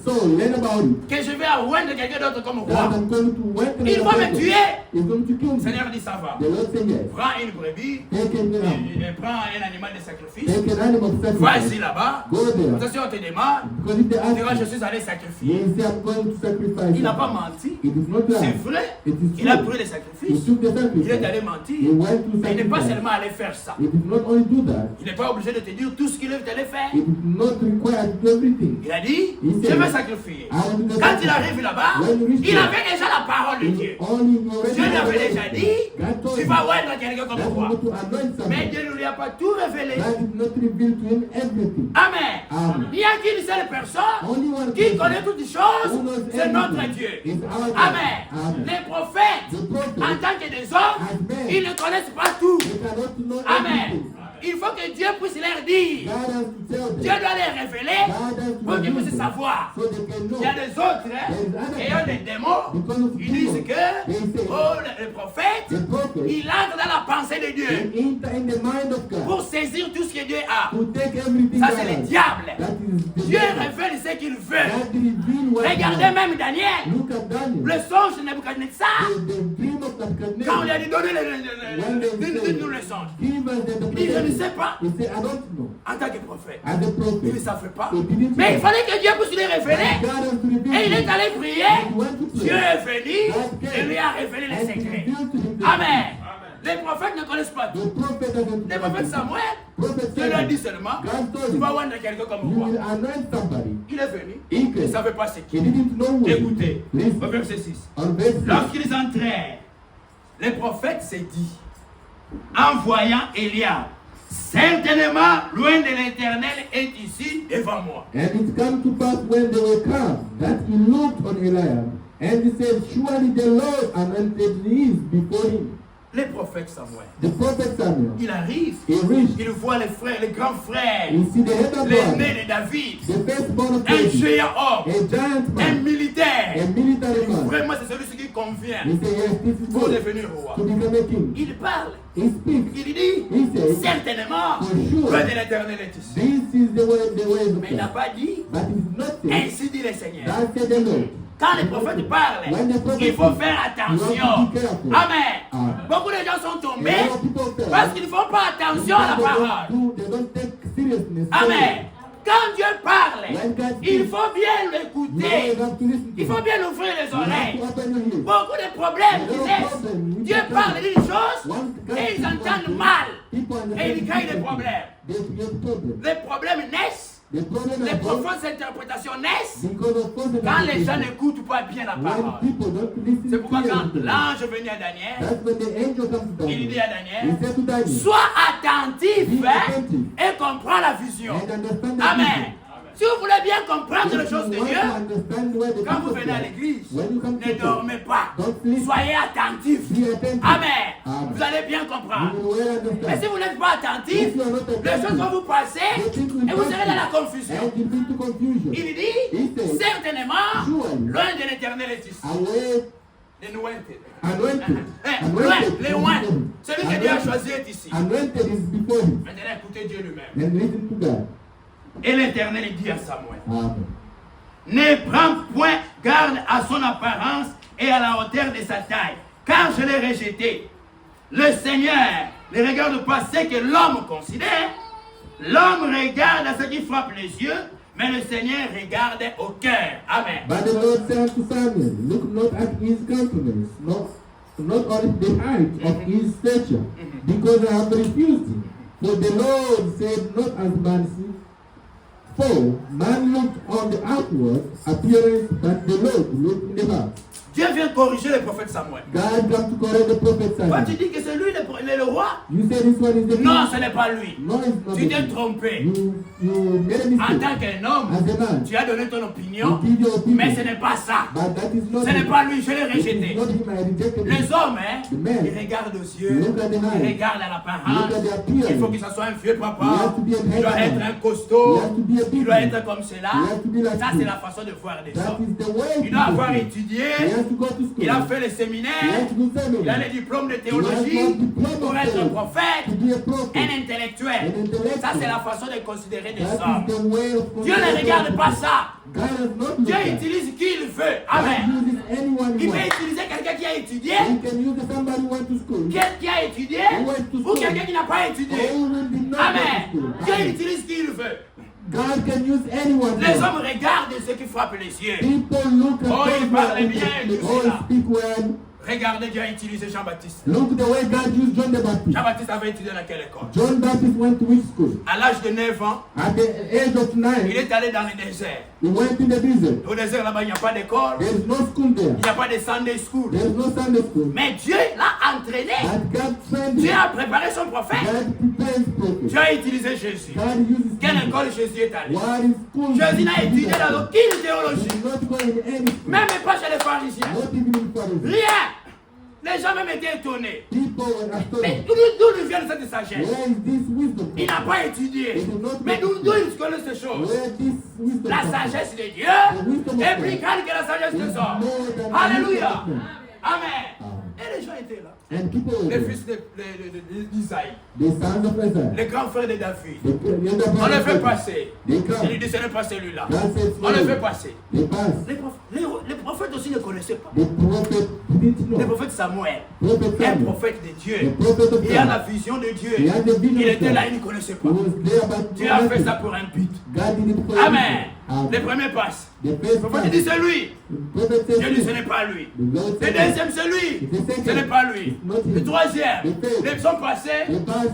Saul learn about it, que je vais oindre quelqu'un d'autre comme that roi, I'm going to work il va me tuer. He's going to kill Le me. Seigneur dit ça va. The Lord said yes. Prends une brebis, Take a lamb. prends un animal de sacrifice. Take an animal of Vas-y sacrifice. là-bas. Go there. Attention, on te demande. Because if they Tu diras, je ask suis allé you, sacrifier. you say I'm going to sacrifice. Il n'a pas him. menti. It is not C'est lie. vrai. It is Il a true. pris les He sacrifices. took the Il est sacrifice. allé He mentir. went to Mais il n'est pas sacrifice. seulement allé faire ça. He did not only do that, Il n'est pas obligé de te dire tout ce qu'il allait faire. he did not require to do everything. Il a dit, He je said, vais sacrifier. I will do the Quand il sacrifice. arrive là-bas, When you reach il there, avait déjà la parole de Dieu. he only already Dieu lui avait know déjà dit, God told tu him vas oindre quelqu'un comme that roi. you go to anoint Mais somebody. Dieu ne lui a pas tout révélé. God did not reveal to him everything. Amen. Amen. Il n'y a qu'une seule personne Only one qui person connaît toutes les choses, who knows c'est notre everything Dieu. is our God. Amen. Amen. Les prophètes, The prophet, en tant que des hommes, as men, ils ne connaissent pas tout. they cannot know Amen. everything. Il faut que Dieu puisse leur dire. God has to tell Dieu them. doit les révéler pour qu'ils puissent savoir. So they can know. Il y a des autres ayant des démons. Ils disent que le prophète, il entre dans la pensée de Dieu They enter in the mind of God. pour saisir tout ce que Dieu a. To take everything Ça, God c'est le has. diable. That is the Dieu devil. révèle ce qu'il veut. God reveal what he Regardez wants. même Daniel. Look at Daniel. Le songe de Nebuchadnezzar. The dream of Quand on lui Nebuchadnezzar. a dit donner-nous le songe. Give us the Il dit, je ne sais pas. He said, I don't know. En tant que prophète. As a Il ne prophet. savait pas. He didn't Mais il know. fallait que Dieu puisse lui God révéler. has to reveal Et il est him. allé prier. Dieu est venu et lui a révélé les And he secrets. revealed to him the Amen. Les prophètes ne connaissent pas tout. The prophet doesn't Les prophètes Samuel, Prophet Dieu lui a dit Samuel. seulement, God told tu him, vas voir quelqu'un comme you moi. will anoint somebody. Il est venu. He Il ne came. savait pas ce He qu'il. didn't know what. Écoutez, Listen. au verset 6. On verse 6. Lorsqu'ils entrèrent, les prophètes s'est dit, en voyant Eliab, certainement, loin de l'Éternel est ici devant moi. And it came to pass when they were come that he looked on Eliab, and he said, surely the Lord anointed is before him. Les prophètes Samuel, The prophet Samuel, il arrive, he reached, il voit les frères, les grands frères, he see the head of l'aîné God, de David, the firstborn of un David, géant homme, a giant un man, militaire. a military man. Vraiment, c'est celui qui convient He said, yes, this is pour good devenir roi. to become a king. Il parle, He speaks. il dit, He says, certainement, for sure, loin de l'Éternel est ici. this is the ways of Mais il n'a God. pas dit, But it is not said, ainsi dit le Seigneur. that said the Lord. Quand les prophètes parlent, il faut faire attention. Amen. Beaucoup de gens sont tombés parce qu'ils ne font pas attention à la parole. They don't take seriousness. Amen. Quand Dieu parle, il faut bien l'écouter. Il faut bien ouvrir les oreilles. Beaucoup de problèmes qui naissent. Dieu parle d'une chose et ils entendent mal. Et ils créent des problèmes. Les problèmes naissent. Les profondes interprétations naissent quand les gens n'écoutent pas bien la parole. C'est pourquoi quand l'ange est venu à Daniel, il dit à Daniel, sois attentif et comprends la vision. Amen. Si vous voulez bien comprendre les choses de Dieu, quand vous venez à l'église, ne dormez pas. Soyez attentifs. Amen. Vous allez bien comprendre. Mais si vous n'êtes pas attentif, les choses vont vous passer et vous serez dans la confusion. Il dit, certainement, loin de l'Éternel est ici. Loin, loin. Celui que Dieu a choisi est ici. Maintenant, écoutez Dieu lui-même. Et l'Éternel dit à Samuel, ne prends point garde à son apparence et à la hauteur de sa taille, car je l'ai rejeté. Le Seigneur ne regarde pas ce que l'homme considère. L'homme regarde à ce qui frappe les yeux, mais le Seigneur regarde au cœur. Amen. But the Lord said to Samuel, look not at his countenance, not on the height of his stature, because I have refused him. For the Lord said, not as man sees. For man looked on the outward appearance, but the Lord looked in the heart. Dieu vient corriger le prophète Samuel. God comes to correct the prophet Toi, Samuel. tu dis que c'est lui le roi? You say this one is the Non, king. ce n'est pas lui. No, it's not Tu the t'es king. trompé. You made a En mistake. tant qu'un homme, As a man, tu as donné ton opinion, you give your opinion. mais ce n'est pas ça. But that is not Ce n'est him. pas lui, je l'ai It is rejeté. not him, I rejected him. Les hommes, The men, ils regardent aux yeux, look at the ils eyes. regardent à l'apparence. Look at the appearance. Il faut que ça soit un vieux You papa. have to be a Il doit head être man. un costaud. You have to be a Il big doit man. être comme cela. You have to be like Ça, this. c'est la façon de voir des That hommes. is the way Il doit avoir people étudié. think. He has to go to school. Il a fait le He séminaire. has to go seminary. Il a les diplômes de He has théologie no diploma pour of être theology. prophète, To be a prophet. un intellectuel. An intellectual. Ça, c'est la façon de considérer des That hommes. is the way of Dieu ne regarde pas ça. God has not Dieu looked at. utilise qui il veut. God Amen. uses anyone he Il peut wants. utiliser quelqu'un qui a étudié, He can use somebody who went to school. quelqu'un qui a étudié, ou quelqu'un qui n'a pas étudié. Or who did not go to Amen. school. Dieu Amen. utilise qui il veut. God can use anyone. Les hommes regardent ce qui frappe les yeux. People look at Oh, il those parle who bien, they tout all cela. speak well. Regardez, Dieu a utilisé Jean-Baptiste. Look the way God used John the Baptist. Jean-Baptiste avait étudié dans quelle école? John Baptist went to which school? À l'âge de 9 ans, At the age of il 9, est allé dans le désert. he went in the desert. Au désert, là-bas, il n'y a pas d'école, There is no school there. il n'y a pas de Sunday school. There is no Sunday school. Mais Dieu l'a entraîné. But God trained Dieu him. a préparé son prophète. God prepares prophets. Dieu a utilisé Jésus. God uses Quelle people. école Jésus est allé? What is school? Jésus n'a étudié dans aucune He théologie. did not go in any school. Même pas chez les pharisiens. Not even in Pharisees. Rien. Les gens même étaient étonnés. People were Mais astonished. d'où nous vient cette sagesse? Where is this wisdom Il from? n'a pas étudié. He did not Mais d'où know. il connaît ces choses? Where this wisdom La from? sagesse de Dieu The wisdom of est God plus grande que la sagesse des is hommes. more than the Alléluia. wisdom of men. Amen. Amen. Et les gens étaient là. And people were Les there. fils d'Isaïe, The sons of Isaiah. les grands frères de David. The younger On les brothers. fait passer. They Il come. dit ce n'est pas celui-là. God said, On les fait "Slowly." passer. They pass. Les prophètes aussi ne connaissaient pas. The prophet didn't Le know. prophète Samuel, Prophet un Samuel. prophète de Dieu. The prophet of Il a God. la vision de Dieu. He had the vision Il of était God. là, il ne connaissait He pas. was there, but Dieu a fait ça pour un but. God did it for a Amen. reason. Les premiers passent. The Le first prophète dit time, c'est lui. the prophet Dieu dit ce said, n'est pas lui. the Lord Le said, deuxième c'est lui. Ce n'est pas lui. Le troisième, les sont passés. they passed,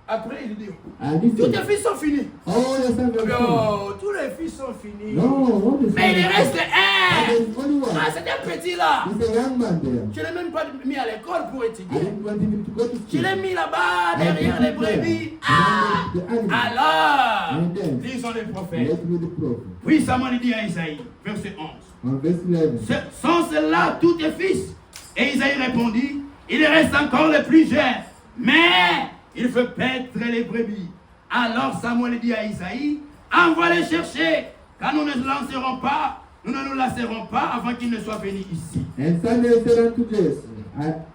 Après il dit, and he tous tes said, fils sont finis. all the sons of God. Oh, tous les fils sont finis. No, all the Mais il sons of reste God. un. There is only one. Ah, c'est un petit là. He's a young man there. Je ne l'ai même pas mis à l'école pour I étudier. didn't want him to go to Je school. l'ai mis là-bas, derrière les brebis. Ah! The animals. Alors, And then, lisons les prophètes. let's read the prophet. Puis Samuel dit à Isaïe, verset 11. On verse 11. Sont ceux-là tous tes fils? Et Isaïe répondit, il reste encore le plus jeune, mais il faut paître les brebis. Alors Samuel dit à Isaïe, envoie les chercher, car nous ne nous lasserons pas avant qu'il ne soit venu ici. And Samuel said unto Jesse,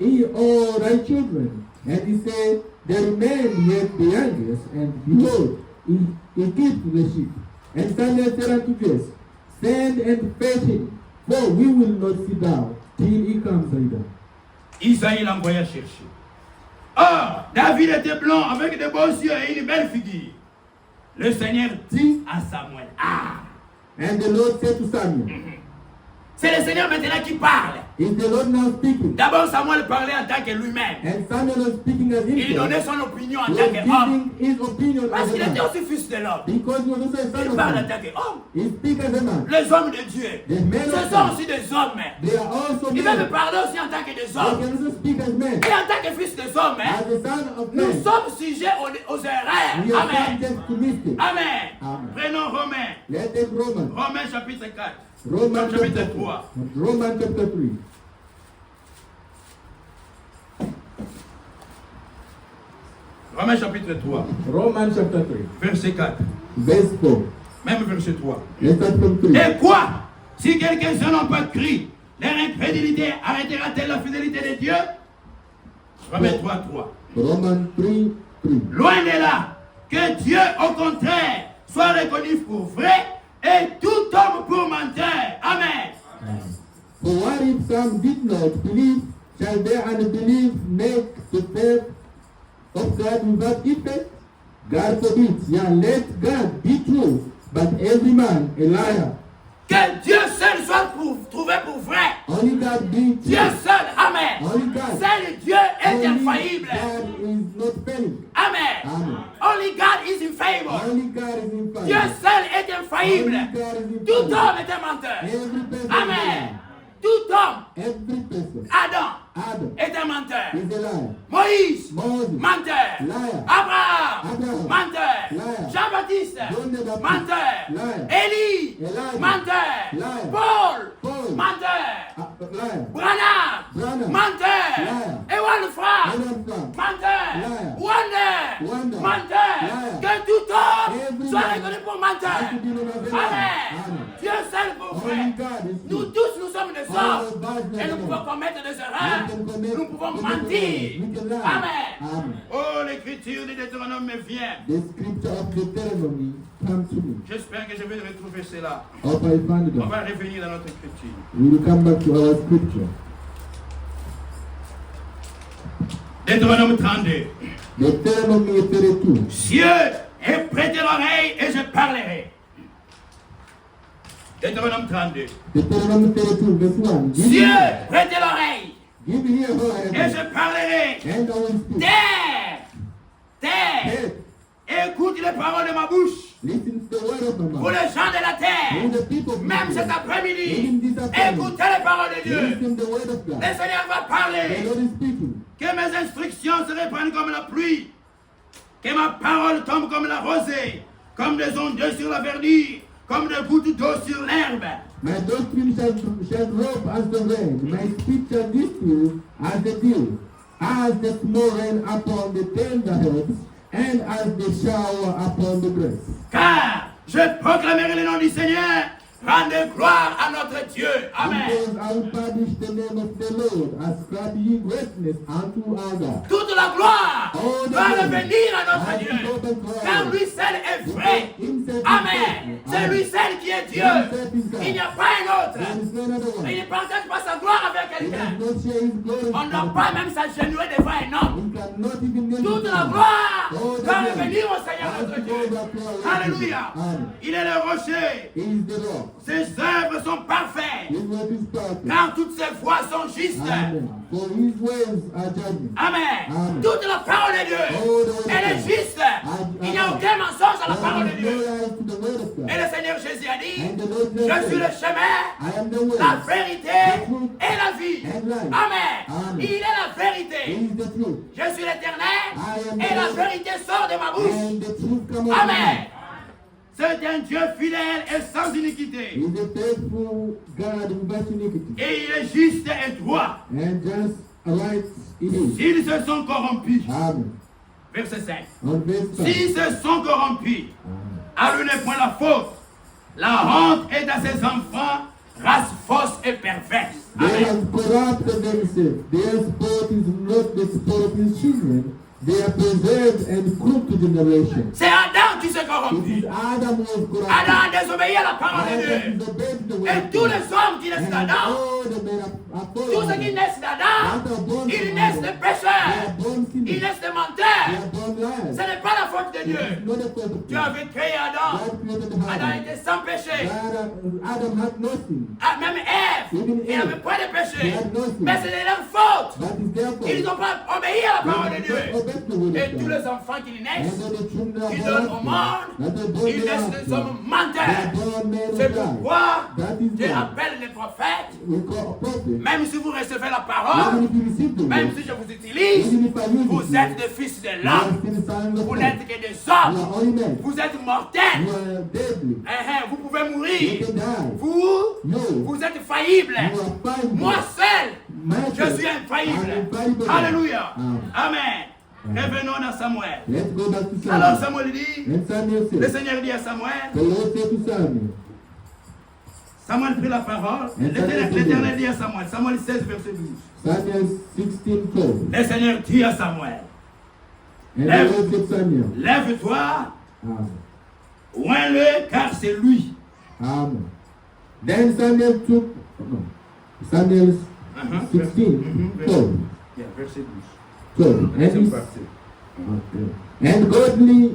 Ye all thy children. And he said, There remain yet the youngest, and behold, he keeps the sheep. And Samuel said unto Jesse, Send and fetch him, for we will not sit down till he comes hither. Isaïe l'envoya chercher. Or, David était blanc avec de beaux yeux et une belle figure. Le Seigneur dit à Samuel, ah, And the Lord said to Samuel, c'est le Seigneur maintenant qui parle. Is the Lord now speaking? D'abord, Samuel parlait en tant que lui-même. And Samuel was speaking as Il himself. donnait son opinion en He tant was qu'homme. giving his opinion Parce as qu'il a était man. aussi fils de l'homme. Because he was also a son Il of parle en man. tant qu'homme. He speaks as a man. Les hommes de Dieu, The men ce of sont God, aussi des hommes. they are also Il va me men. parler aussi en tant que des They hommes. can also speak as men. Et en tant que fils des hommes, As the son of nous men, sommes sujets aux erreurs. we are Amen. subject to mistakes. Amen. Amen. Prenons Romains. Let's take Romans. Romains chapitre 4. Romans chapitre chapter 3. 3. Romans chapter 3. Romains chapitre 3. Romans chapter 3. Verset 4. Verse 4. Même verset 3. Let's start from 3. Et quoi? Si quelques-uns n'ont pas cru, leur incrédulité arrêtera-t-elle la fidélité de Dieu? Romains 3, 3. Romans 3, 3. Loin de là, que Dieu, au contraire, soit reconnu pour vrai et tout homme pour menteur. Amen. For what if some did not believe, shall their unbelief make the faith of God without effect? God forbid, yeah, let God be true, but every man a liar. Que Dieu seul soit trouvé pour vrai. Only God be Dieu true. seul, Amen. Only God. Seul Dieu est Only infaillible. God is not failing. Amen. Amen. Only God is infallible. Only God is infallible. Dieu seul est infaillible. Only God is Tout infallible. homme est un menteur. Every person Amen. Tout homme, is a liar. Every person. Adam, Adam est un menteur. is a liar. Moïse, Moses, menteur. liar. Abraham, Abraham, menteur. liar. Jean-Baptiste, John the Baptist, menteur. liar. Élie, Elijah, menteur. liar. Paul, Paul, menteur. liar. Branham, Branham, menteur. liar. Ewan Frank, Donald Trump, menteur. liar. Wonder, Wonder, menteur. liar. Que tout homme Every soit man reconnu pour menteur. has to be known as a liar. Amen. Amen. Dieu seul pour Only vrai. God is Nous true. tous, nous sommes des All hommes. of us Et nous men. pouvons commettre des We erreurs. can commit- Nous pouvons we can mentir. lie. We can lie. Amen. Amen. Oh, l'écriture de Deutéronome me vient. The scripture of Deuteronomy come to me. J'espère que je vais retrouver cela. Hope I find On it. va revenir dans notre écriture. We will come back to our scripture. Deutéronome 32. Deuteronomy 32. Cieux, et prêtez l'oreille et je parlerai. Deutéronome 32. Deuteronomy 32, verse 1. Cieux, prêtez l'oreille Give me here, oh, et heaven, je parlerai. and I will speak. Terre, terre, Hey, écoute les paroles de ma bouche. listen to the word of my Pour mouth. les gens de la For terre, the people of même this cet world, après-midi, even this afternoon, écoutez les paroles de Dieu. listen the word of God. Le Seigneur va The parler. Lord is speaking. Que mes instructions se répandent comme la pluie. Que ma parole tombe comme la rosée. Comme des ondées sur la verdure. Comme des gouttes d'eau sur l'herbe. My doctrine shall drop as the rain, my speech shall distill as the dew, as the small rain upon the tender herbs, and as the shower upon the grass. Car je proclamerai le nom du Seigneur. Rendez gloire à notre Dieu. Amen. Because I will publish the name of the Lord, ascribe ye greatness unto our God. Toute la gloire All the va glory revenir à notre has Dieu. to go back to Car our lui God. seul est vrai. Himself is Amen. faithful. C'est lui seul qui est Dieu. Himself is God. Il n'y a pas un autre. There is no other one. Il ne partage pas sa gloire avec He quelqu'un. does not share his glory On with n'a other pas people. même s'agenouiller devant un homme. He cannot even kneel Toute before la him. gloire All the va glory revenir au Seigneur has notre to Dieu. go back to our Lord. Alléluia. Amen. Il est le rocher. He is the Lord. Ses œuvres sont parfaites. His word is perfect. Car toutes ses voies sont justes. Amen. For his ways are judgment. Amen. Amen. Toute la parole de Dieu, Oh, the word elle of est God. juste. Il n'y a aucun mensonge dans la parole de There is no Dieu. lie to the word of God. Et le Seigneur Jésus a dit, And the Lord je said, suis le chemin, I am the way, la vérité the truth, et la vie. and life. Amen. Amen. Il est la He vérité. is the truth. Je suis l'éternel I am et la the vérité sort de ma bouche. And the truth comes out. Amen. C'est un Dieu fidèle et sans iniquité. He is a faithful God without iniquity. Et il est juste et droit. And just right it is. S'ils se sont corrompus. Amen. Verset 5. On verse 5. S'ils se sont corrompus, Amen. à lui n'est point la faute. La honte est à ses enfants, race fausse et perverse. They Amen. have corrupted themselves. Their sport is not the sport of his children. They are preserved and crooked generation. C'est Adam qui s'est It corrompu. is Adam who was corrupted. Adam a désobéi à la parole de Adam Dieu. disobeyed the word Et of tous God. les hommes qui naissent And d'Adam, all the men are tous following ceux qui them. naissent d'Adam, ils naissent de They pécheurs. are born Ils sinners. naissent de They menteurs. are born liars. Ce n'est pas la faute de It Dieu. is not a fault of Dieu God. avait créé Adam. God created Adam Adam. était sans péché. Adam had nothing. Ah, même Ève, Even il n'avait Eve, pas de péché. they had nothing. Mais c'est de leur faute. That is their fault. Ils n'ont pas obéi à la parole de They did Dieu. not obey the word Et of tous God. les enfants qui naissent, And then the children are ils born donnent au monde, that they born ils naissent des hommes thereafter. They menteurs. are born men C'est of God. pourquoi That is Dieu why appelle les prophètes, we call a prophet. même si vous recevez la Even parole, if you receive the même word, si je vous utilise, even if I use vous it, êtes des fils de you are l'homme. still sons of Vous God. n'êtes que des You hommes. are only men. Vous êtes You mortels. are deadly. Vous pouvez You mourir. can die. Vous, No. vous êtes faillibles. You are fine. Moi seul, Myself, je suis infaillible. I'm infallible. Alléluia. Amen. Amen. Revenons à Samuel. Let's go back to Alors Samuel. Samuel dit, And Samuel le said, Seigneur dit à Samuel, the Lord said to Samuel, Samuel prit la parole, Et Samuel l'Éternel dit à Samuel, Samuel 16, verset 12. Samuel 16:12. Le Seigneur dit à Samuel, And the Lève- Lord said Samuel, lève-toi, Amen. oins-le, car c'est lui. Amen. Then Samuel took, no, Samuel 16:12. Yeah, verset 12. And, he, okay. And godly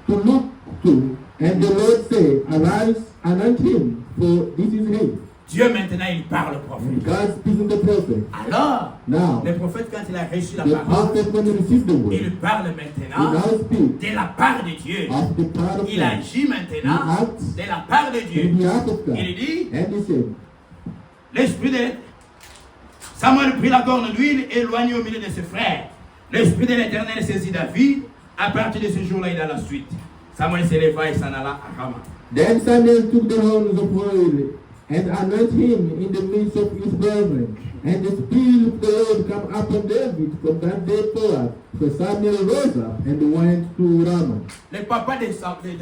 to look to, and the Lord said, arise, anoint him, for this is him. Dieu maintenant il parle au prophète. And God speaking to the prophet. Alors, Now, le prophète quand il a reçu la the parole, prophet, when he received the word, il parle he maintenant now speaks de la part de Dieu. of the part of Il God, agit maintenant He acts de la part de in Dieu. behalf of God. Il dit, And he said, l'esprit de Samuel prit la corne d'huile et éloigné au milieu de ses frères. L'esprit de l'Éternel saisit David. À partir de ce jour-là, il a la suite. Samuel s'éleva et s'en alla à Rama. Then Samuel took the horns of oil and anointed him in the midst of his brethren. And the Spirit of the Lord came upon David from that day forward. So Samuel rose up and went to Ramah. Le papa de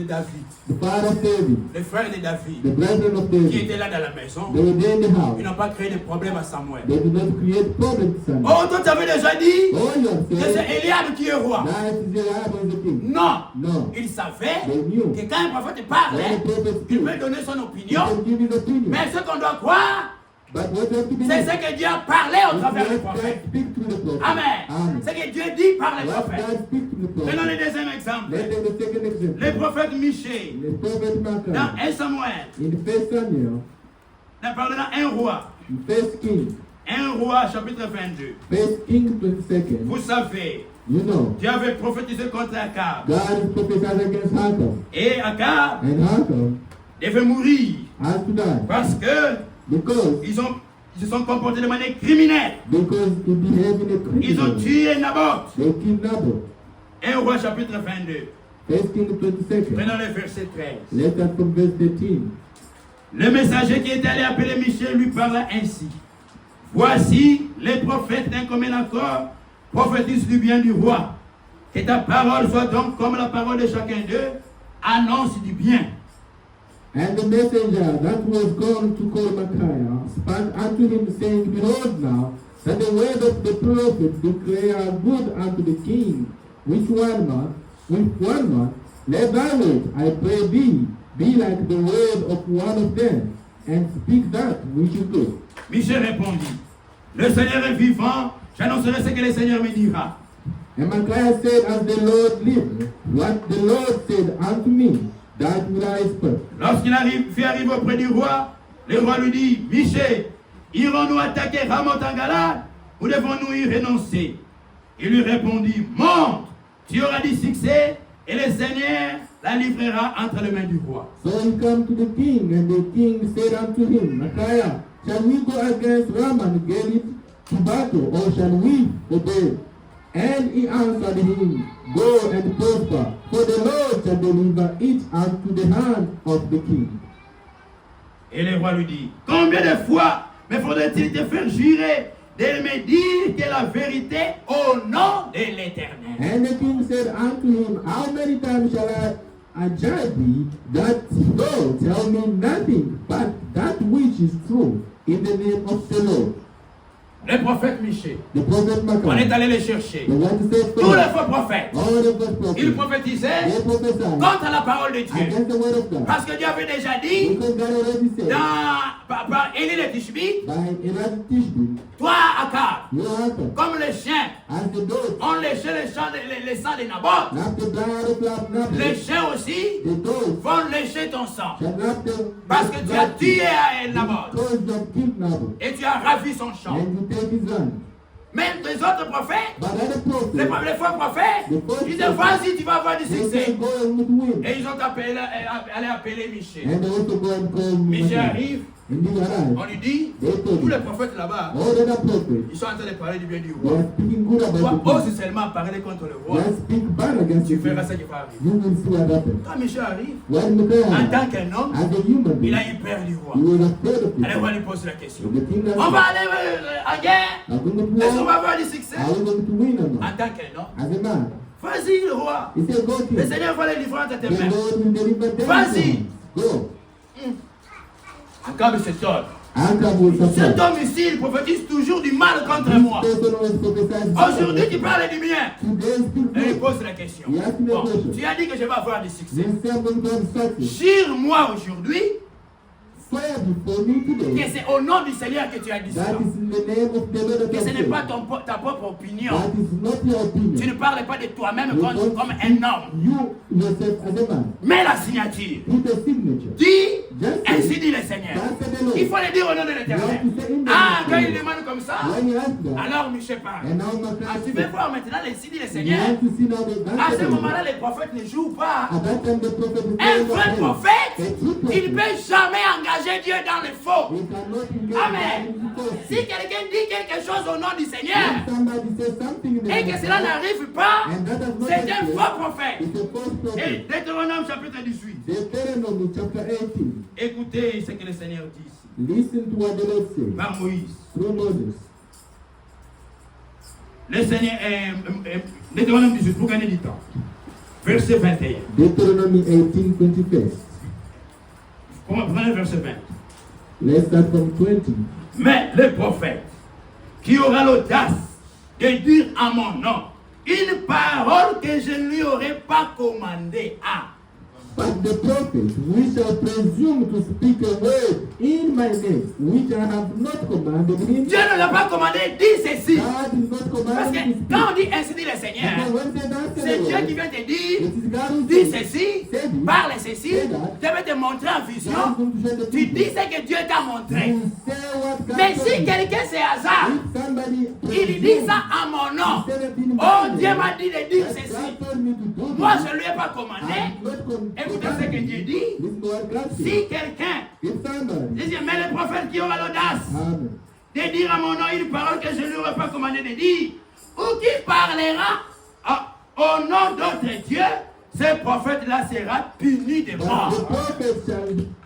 David, The father of David, le frère de the David, brethren of qui David, était là dans la maison, they were there in the ils house. n'ont pas créé de problème à Samuel. They did not create problems to Samuel. Oh, toi tu avais déjà dit Oh, you have que said, c'est Eliab qui est roi. that is the Eliab was the king. Non, No. il savait They knew. que quand un prophète When parlait, the prophet il speaks, peut donner son he opinion. can give his opinion. Mais ce qu'on doit croire, But what you have to c'est believe, ce que Dieu a parlé au travers du let God prophète. speak through the prophet. Amen. Amen. Ce que Dieu dit par les Let prophètes. God speak to the Prenons prophet. le deuxième exemple. Let them take an example. Le prophète Michée, The prophet dans Malachi, 1 Samuel, in the first Samuel, nous parlons d'un roi. in first King, 1 roi, chapitre 22. first King 22nd, Vous savez, you know, Dieu avait prophétisé contre Akab. God is prophesied against Hakam, Et Akab and Hakam devait mourir has to die parce que because ils se sont comportés de manière criminelle. he behaved in a Ils ont criminal. tué Naboth. They killed Naboth. 1 roi, chapitre 22. First King 22nd. Prenons le verset 13. Let's start from verse 13. Le messager qui était allé appeler Michée lui parla ainsi. Voici, les prophètes d'un commun accord prophétisent du bien du roi. Que ta parole soit donc comme la parole de chacun d'eux, annonce du bien. And the messenger that was gone to call Micaiah spake unto him, saying, Behold now, that the word of the prophet declare good unto the king. With one man, let thy word, I pray thee, be like the word of one of them, and speak that which is good. Michée répondit, le Seigneur est vivant, j'annoncerai ce que le Seigneur me dira. And Micaiah said, As the Lord lived, what the Lord said unto me, that will I speak. Lorsqu'il fit arriver auprès du roi, le roi lui dit, Michée, irons-nous attaquer Ramoth en Galade ou devons-nous y renoncer? Il lui répondit, monte, tu auras du succès et le Seigneur la livrera entre les mains du roi. So he came to the king, and the king said unto him, Micaiah, shall we go against Ramah and Gilead to battle, or shall we obey? And he answered him, Go and prosper, for the Lord shall deliver it unto the hand of the king. Et le roi lui dit, combien de fois me faudrait-il te faire jurer de me dire que la vérité au nom de l'Éternel? And the king said unto him, How many times shall I adjure thee that thou tell me nothing but that which is true in the name of the Lord? Le prophète Michée, The prophet on est Micaiah, allé les chercher. the one who said, Tous les faux prophètes, all the first prophets, ils prophétisaient they prophesied contre la parole de Dieu. against the word of God. Parce que Dieu avait déjà dit Because God already said par Élie le Tishbite, by Elijah Tishbe, toi Akab, you happen comme les chiens as the dogs ont léché les sangs de Naboth, lap the blood of Naboth, les chiens aussi the dogs vont lécher ton sang. shall lap the Parce que tu as tué Naboth because you have killed Naboth, et tu as ravi son champ. and you take his land. Même les autres prophètes, But other les prophets, faux prophètes, ils disaient vas-y, tu vas avoir du they succès. say go and win. Et ils ont allé appeler Michée. And they also go and call Michée Micaiah. arrive, And he on arrived. lui dit, They told tous les him, prophètes là-bas, all the other prophets, ils sont en train de parler du bien du they roi. are speaking good Toi, about the ose king. seulement parler contre le They roi. are speak bad against Tu the verras king. ce qui va arriver. You will see what happens. Quand Michée arrive, When en Micaiah, tant qu'un homme, as a human il being, a eu peur du roi. he was afraid of Alors, it. on va lui poser la question. So the king On va asked, aller en guerre. are we going to Est-ce qu'on war? va avoir du succès? Are we going to win or En not? tant qu'un homme, As a man, vas-y le roi. he said, Go Le king. Seigneur va les livrer entre tes The mains. Lord will deliver them. Vas-y. Go. Akab cet homme. Akab will Cet suffer. homme ici, il prophétise toujours du mal contre This moi. person always prophesies Aujourd'hui, bad. tu parles du bien. Today speak Et il good. pose la question. Il ask me a Bon, question. tu as dit que je vais avoir du succès. This time going to have success. Jure-moi aujourd'hui Swear before me que today c'est au nom du Seigneur que tu as dit that cela. is in the name of the Lord that Que I ce n'est pas say. ta propre opinion. That is not your Tu opinion. ne parles pas de toi-même You comme don't un speak homme. you yourself as a man. Mets la signature. Put a signature. Dis, Just ainsi say, dit le Seigneur. That's the Lord. Il faut le dire au nom de You l'Éternel. have to say in the Ah, name quand of il the demande comme ça, Lord. When you ask that, alors Michel parle. and now Ah, tu Micaiah veux said, voir maintenant les signes du you Seigneur. have to see now that À that's ce the Lord. moment-là, les prophètes ne jouent pas. At that time the prophet is Un saying, vrai "Okay, prophète, a true il ne prophet, peut jamais engager Dieu dans le faux. he cannot engage Amen. God in falsehood. Si quelqu'un dit quelque chose au nom du Seigneur If somebody says something in the et name que of cela God, n'arrive pas, and that has not c'est un happened, faux prophète. it's a false Et prophet. Deutéronome chapitre 18. Deuteronomy chapter 18. Écoutez ce que le Seigneur dit ici. Listen to what the Lord says Par Moïse. through Moses. Le Seigneur, Deutéronome 18, pour gagner du temps. Verset 21. Deuteronomy 18:21. Prenez verset 20. Let's start from 20. Mais le prophète qui aura l'audace de dire à mon nom une parole que je ne lui aurais pas commandée à. But the prophet, we shall presume to speak a word in my name, which I have not commanded him. Dieu ne l'a pas commandé, dis ceci. God is not Parce que commanded to quand on speak. dit ainsi dit le Seigneur, Because when they dance to c'est the Dieu Lord, qui vient te it dire, is God who dis says, ceci, say this, parle ceci, say that. je vais te montrer en God is vision. going to show the Tu dis people. ce que Dieu t'a montré. You say what God Mais told si you. quelqu'un se hasard, If somebody il dit ça à mon nom. Oh, Dieu m'a dit de dire ceci. Moi, je ne lui ai pas commandé. Écoutez ce que Dieu dit. Si quelqu'un, mais le prophète qui aura l'audace de dire à mon nom une parole que je ne lui aurais pas commandé de dire, ou qui parlera au nom d'autres dieux, ce prophète-là sera puni de mort.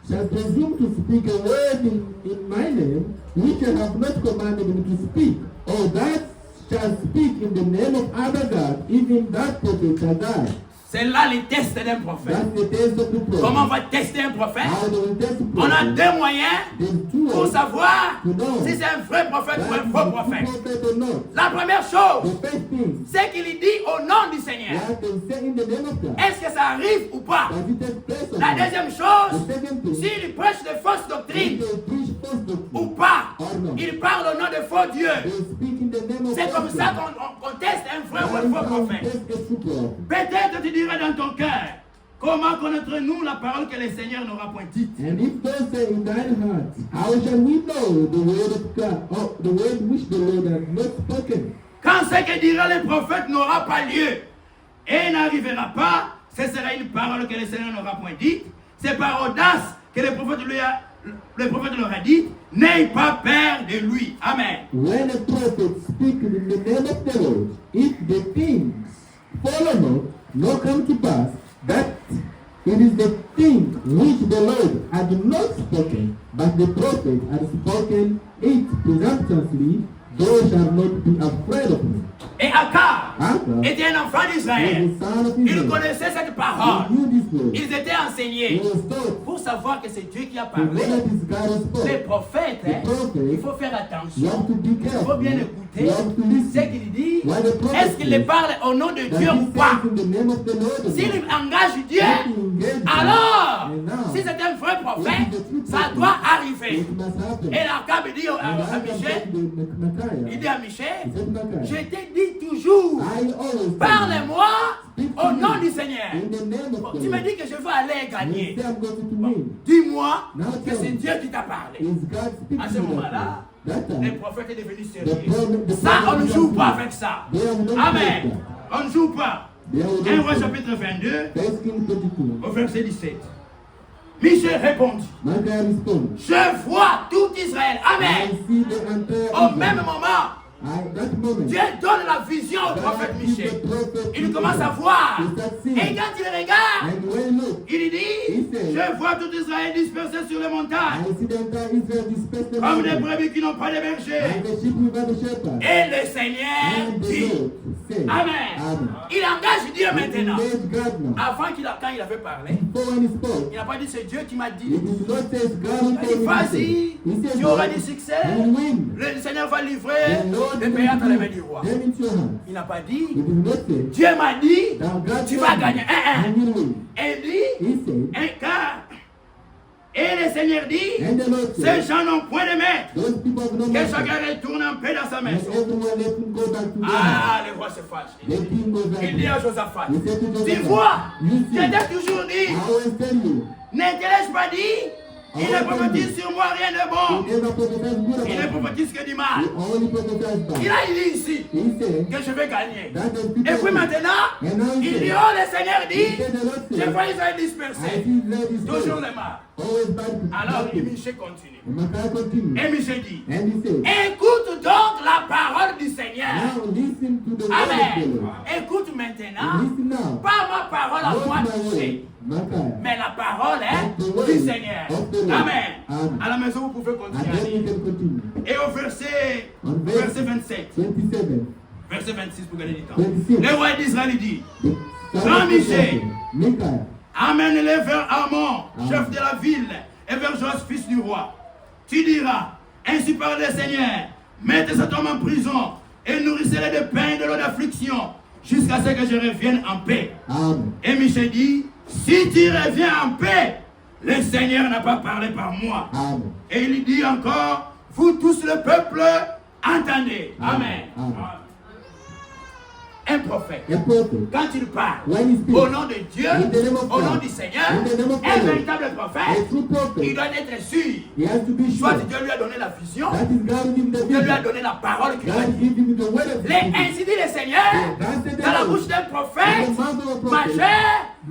shall presume to speak a word in my name, which I have not commanded him to speak, or that shall speak in the name of other God, even that prophet shall die. C'est là les tests d'un prophète. That's the test of the prophet. Comment on va tester un prophète? How do we test the On a prophet? deux moyens There's two pour ways savoir to know si c'est un vrai prophète ou un that faux is prophète. the prophet or not. La première chose, The first thing, c'est qu'il dit au nom du Seigneur. what they say in the name of God, Est-ce que ça arrive ou pas? does it take place or La not? deuxième chose, The second thing, s'il prêche de fausses if doctrines they preach false ou doctrine pas, or not, il parle au nom de faux dieux. they speak in the name of C'est comme God. ça qu'on teste un vrai ou That un is faux how we prophète. test a true prophet. Peut-être tu dirais dans ton cœur, comment connaître-nous la parole que le Seigneur n'aura point dite? And if thou say in thine heart, how shall we know the word of God, or the word which the Lord has not spoken? Quand ce que dira le prophète n'aura pas lieu et n'arrivera pas, ce sera une parole que le Seigneur n'aura point dite. C'est par audace que le prophète leur a dit, n'aie pas peur de lui. Amen. When a prophet speaks in the name of the Lord, if the things follow not, nor come to pass, that it is the thing which the Lord had not spoken, but the prophet had spoken it presumptuously, thou shalt not be afraid of him. Et Akab Akab était un enfant d'Israël. was the son of Il Israel. connaissait cette He parole. knew this word. Ils étaient He enseignés was taught pour savoir que c'est Dieu qui a to know parlé. that this God who Les spoke. prophètes, The prophet, il faut faire you have attention. to be Il faut careful. bien You écouter have to ce listen. qu'il dit. What the prophet Est-ce qu'il les says, parle au nom de that Dieu he ou pas? says in the name of the Lord or S'il not. engage Dieu, If he engages God, alors, and now, si c'est un vrai prophète, if it's a true ça prophet, doit arriver. it must happen. Et l'Akab dit And à I Michel, come to Micaiah. il dit à Michel, He said to je Micaiah, t'ai dit toujours, I always tell parle-moi you, speak to au nom me du Seigneur. in the name Bon, of the tu me Lord. dis que je veux aller You gagner. say I'm going to win. Dis-moi Now que tell c'est me, Dieu qui t'a parlé. is God speaking À ce to you moment-là, that le time? prophète est devenu The sérieux. prophet, Ça, on ne joue pas avec ça. They have not Amen. said that. On ne joue pas. They have 1 not Roi said chapitre 22, that. 1 Kings 22. au verset 17. Michel répondit, Micaiah responded, je vois tout Israël. I Amen. see the entire Au même Israel. moment, That moment, Dieu donne la vision au prophèt God gives Michel. the prophet Il commence à vision. voir. He starts Et seeing. quand il regarde, And when you look, il dit, He said, je vois tout Israël dispersé sur les montagnes, I see the entire Israel dispersed comme des among them, brebis qui n'ont pas de and berger. the sheep without a shepherd. Et le Seigneur And the dit, Lord said, Amen. Amen. Il engage Dieu He maintenant. engaged God now. Quand il avait parlé, Before when he spoke, il n'a pas dit c'est Dieu qui m'a he dit. did not say it's God who Il a told dit me to vas-y, say. He said, tu auras "Go, du succès. you will win. Le Seigneur va livrer The Lord le will pays entre les mains give du roi. them into your hands. Il n'a pas dit, He did not say, Dieu m'a dit, "Thou God tu told vas me, gagner 1-1. you will win." Et il dit, He said, et le Seigneur dit, and the Lord ces said, gens n'ont point de maître. those people have no Que master. chacun retourne en paix dans sa And maison. everyone let him go back to their house. Ah, le roi se fâche. The king goes back. Il dit à Josaphat, He said to tu Joseph, vois, you je see, t'ai toujours dit, I always tell you, ne te laisse pas dire, il ne prophétise sur moi rien de bon. he never prophesies good Il ne about you. prophétise que du mal. He only prophesies bad. Il a dit ici He said, que je vais gagner. that the Et people puis maintenant, And now he il dit, said, oh le Seigneur he dit, said the Lord je said, vois Israël I dispersé. see Israel is Toujours good. le mal. Always bad people. Alors Bad people. Michel continue. And Micaiah continued. Et Michel dit, And he said, écoute donc la parole du Seigneur. now listen to the word of the Amen. Lord. Écoute And maintenant, listen now. pas ma parole à Not moi my word, touchée, Micaiah. mais la parole But the word du Seigneur. of the Lord. Amen. Amen. À la maison, vous pouvez And continuer. à then lire. you can continue. Et au verset On verset 27, 27. verset 26 pour gagner du temps. 26. Le roi d'Israël il dit, The son Jean of Michel. Micaiah. amène-les vers Amon, Amen. chef de la ville, et vers Joas, fils du roi. Tu diras, ainsi parle le Seigneur, mettez cet homme en prison et nourrissez-le de pain et de l'eau d'affliction jusqu'à ce que je revienne en paix. Amen. Et Michel dit, si tu reviens en paix, le Seigneur n'a pas parlé par moi. Amen. Et il dit encore, vous tous le peuple, entendez. Amen. Amen. Un prophète, A prophet, quand il parle when he speaks, au nom de Dieu, in the name of au nom God, du Seigneur, in the name of un God, véritable a prophète, true il prophet, doit être sûr. he has to be Soit sure Dieu lui a donné la vision, that is God give the Dieu lui a vision. donné la parole qu'il a God dit. give him the word of Les God. ainsi dit le Seigneur, dans la bouche d'un prophète, majeur,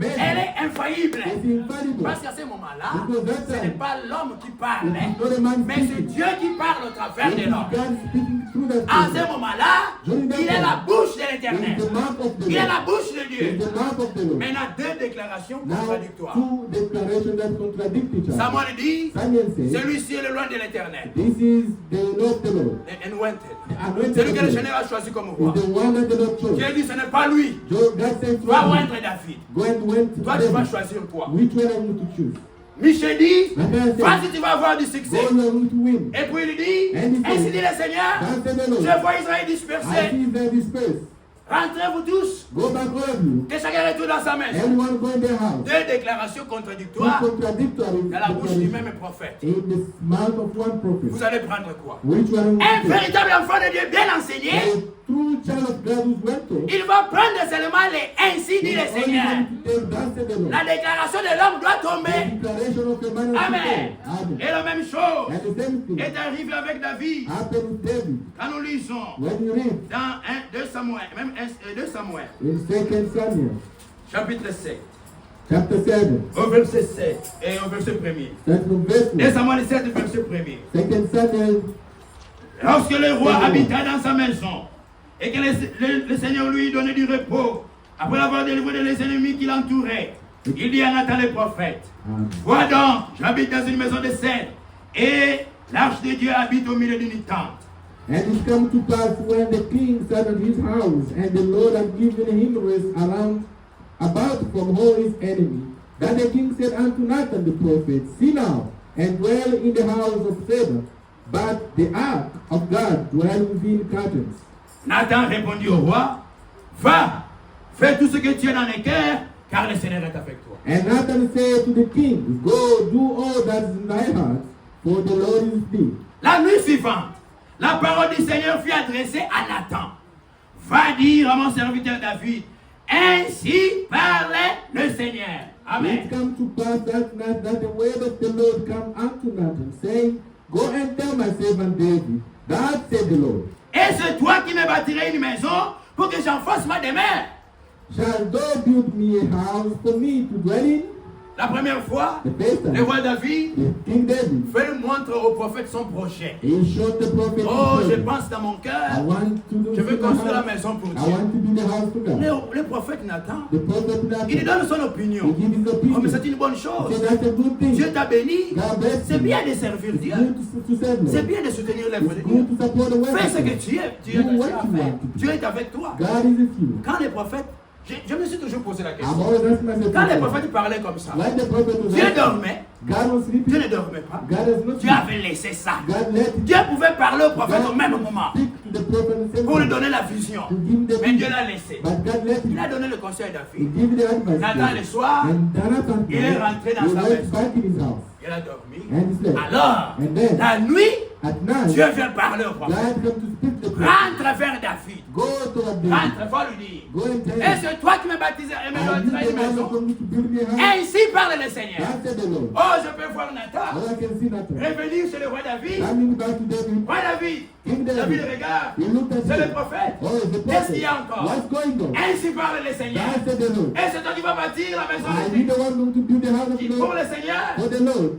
elle est infaillible. It's infallible. Parce qu'à ce moment-là, Because that ce time, n'est pas l'homme qui parle, it is not a man mais c'est speaking. Dieu qui parle au travers It de is l'homme. God speaking through that À person. ce moment-là, il est la bouche de It is l'Éternel. the mouth of the Il est Lord. la bouche de Dieu. Dieu. the mouth of the Lord. Maintenant, deux déclarations Now, contradictoires. two declarations that contradict each other. Samuel dit, Samuel says, celui-ci est le loin de l'éternel. this is the Lord of the Lord. The anointed. The anointed Celui que of le the Seigneur Lord a choisi comme roi. is the one that the Lord chose. Dieu dit, ce n'est pas lui. God says, Va oindre David. go and went Toi, to tu vas David. choisir quoi? Which one are you to choose? Michel dit, Michel dit, vas-y, tu vas avoir du succès. Go, you are going to win. Et puis il dit, And he said, ainsi dit le Seigneur, Thus said the Lord, je vois Israël I dispersé. see them dispersed. Rentrez-vous tous. Go back all of you. Que chacun retourne dans sa maison. Everyone go in their house. Deux déclarations Two contradictoires contradictory dans la bouche du declarations. même prophète. In the mouth of one prophet. Vous allez prendre quoi? Which one will Un you take? véritable enfant de Dieu bien enseigné, A true child of God who's well taught. il va prendre seulement les ainsi dit le Only Seigneur. going to take thus said the Lord. La déclaration de l'homme doit The tomber. declaration of the man of Amen. today. Amen. Et la même chose And the same thing est arrivée avec David. happened with David. Quand nous lisons When you read dans 2 Samuel, même 2 Samuel, in 2 Samuel, chapitre 7, chapter 7, au verset 7 et au verset 1er. that's from verse 2 1. Samuel 7, verset 1er. 2 Samuel, Lorsque le roi habita dans sa maison et que le Seigneur lui donnait du repos, après avoir délivré les ennemis qui l'entouraient, il dit à Nathan le prophète, vois donc, j'habite dans une maison de cèdre et l'arche de Dieu habite au milieu d'une tente. and it come to pass when the king sat at his house, and the Lord had given him rest around about from all his enemies, that the king said unto Nathan the prophet, see now, and dwell in the house of Cedar, but the ark of God dwell within curtains. Nathan répondit au roi, va, fais tout ce que tu as dans les cœurs, car le Seigneur est avec toi. And Nathan said to the king, go, do all that is in thy heart, for the Lord is with thee. La nuit suivante, la parole du Seigneur fut adressée à Nathan. Va dire à mon serviteur David, ainsi parlait le Seigneur. Amen. It come to pass that night that the word of the Lord come unto Nathan, saying, go and tell my servant David, thus said the Lord, Et c'est toi qui me bâtirais une maison pour que j'en fasse ma demeure. shall thou build me a house for me to dwell in? La première fois, The first le time, roi David the King David, fait montre au prophète son projet. he showed the prophet, Oh, his je plan. pense dans mon I cœur, want to do je veux the construire la house. maison pour I Dieu. want to build a house to God. Le prophète Nathan, The prophet il lui Nathan, donne son he opinion. give his Oh, mais opinion. c'est une bonne He chose. said that's a good thing. Dieu t'a béni. God bless C'est you. bien de servir It's Dieu. good to serve C'est Lord. bien de soutenir l'œuvre de It's Dieu. good to support the work Fais of ce que God. tu es. Dieu Do what t'a you fait. want to do. Dieu est avec toi. God is with you. Quand les prophètes, je me suis toujours posé la I'm question. always asking myself, Quand les prophètes parlaient comme ça, when the prophet was Dieu asking, dormait. God was Dieu sleeping. ne dormait pas. God has not Dieu avait laissé ça. God let Dieu pouvait parler au prophèt au même moment speak to the prophet and say, pour lui donner la vision. to give the Mais Dieu l'a laissé. But God let Il him. a donné le conseil à He David. gave the advice. Nathan le soir, And Jonathan, il est rentré dans he sa went maison. back in his house. Il a dormi. And he slept. Alors, And then, la nuit, at night, Dieu vient parler au prophète. God came to speak to the prophet. Rentre vers David. Go toward David. Rentre, va lui dire. Go and tell Et him. c'est toi qui me baptisé et me I donneras need une the man maison. for me to build me a house. Ainsi parle le Seigneur. God said the Lord. Oh, je peux voir Nathan All I can see Nathan. revenir chez le roi David. Coming back to David. Roi David. King David David. regarde. He looked at C'est le him. prophète. Oh, it's the Qu'est-ce qu'il y prophet. a encore? What's going on? Ainsi parle le Seigneur. God said the Lord. Et c'est toi qui vas bâtir la maison I de need Dieu. the one to build the house of the Pour Lord. le Seigneur. For the Lord.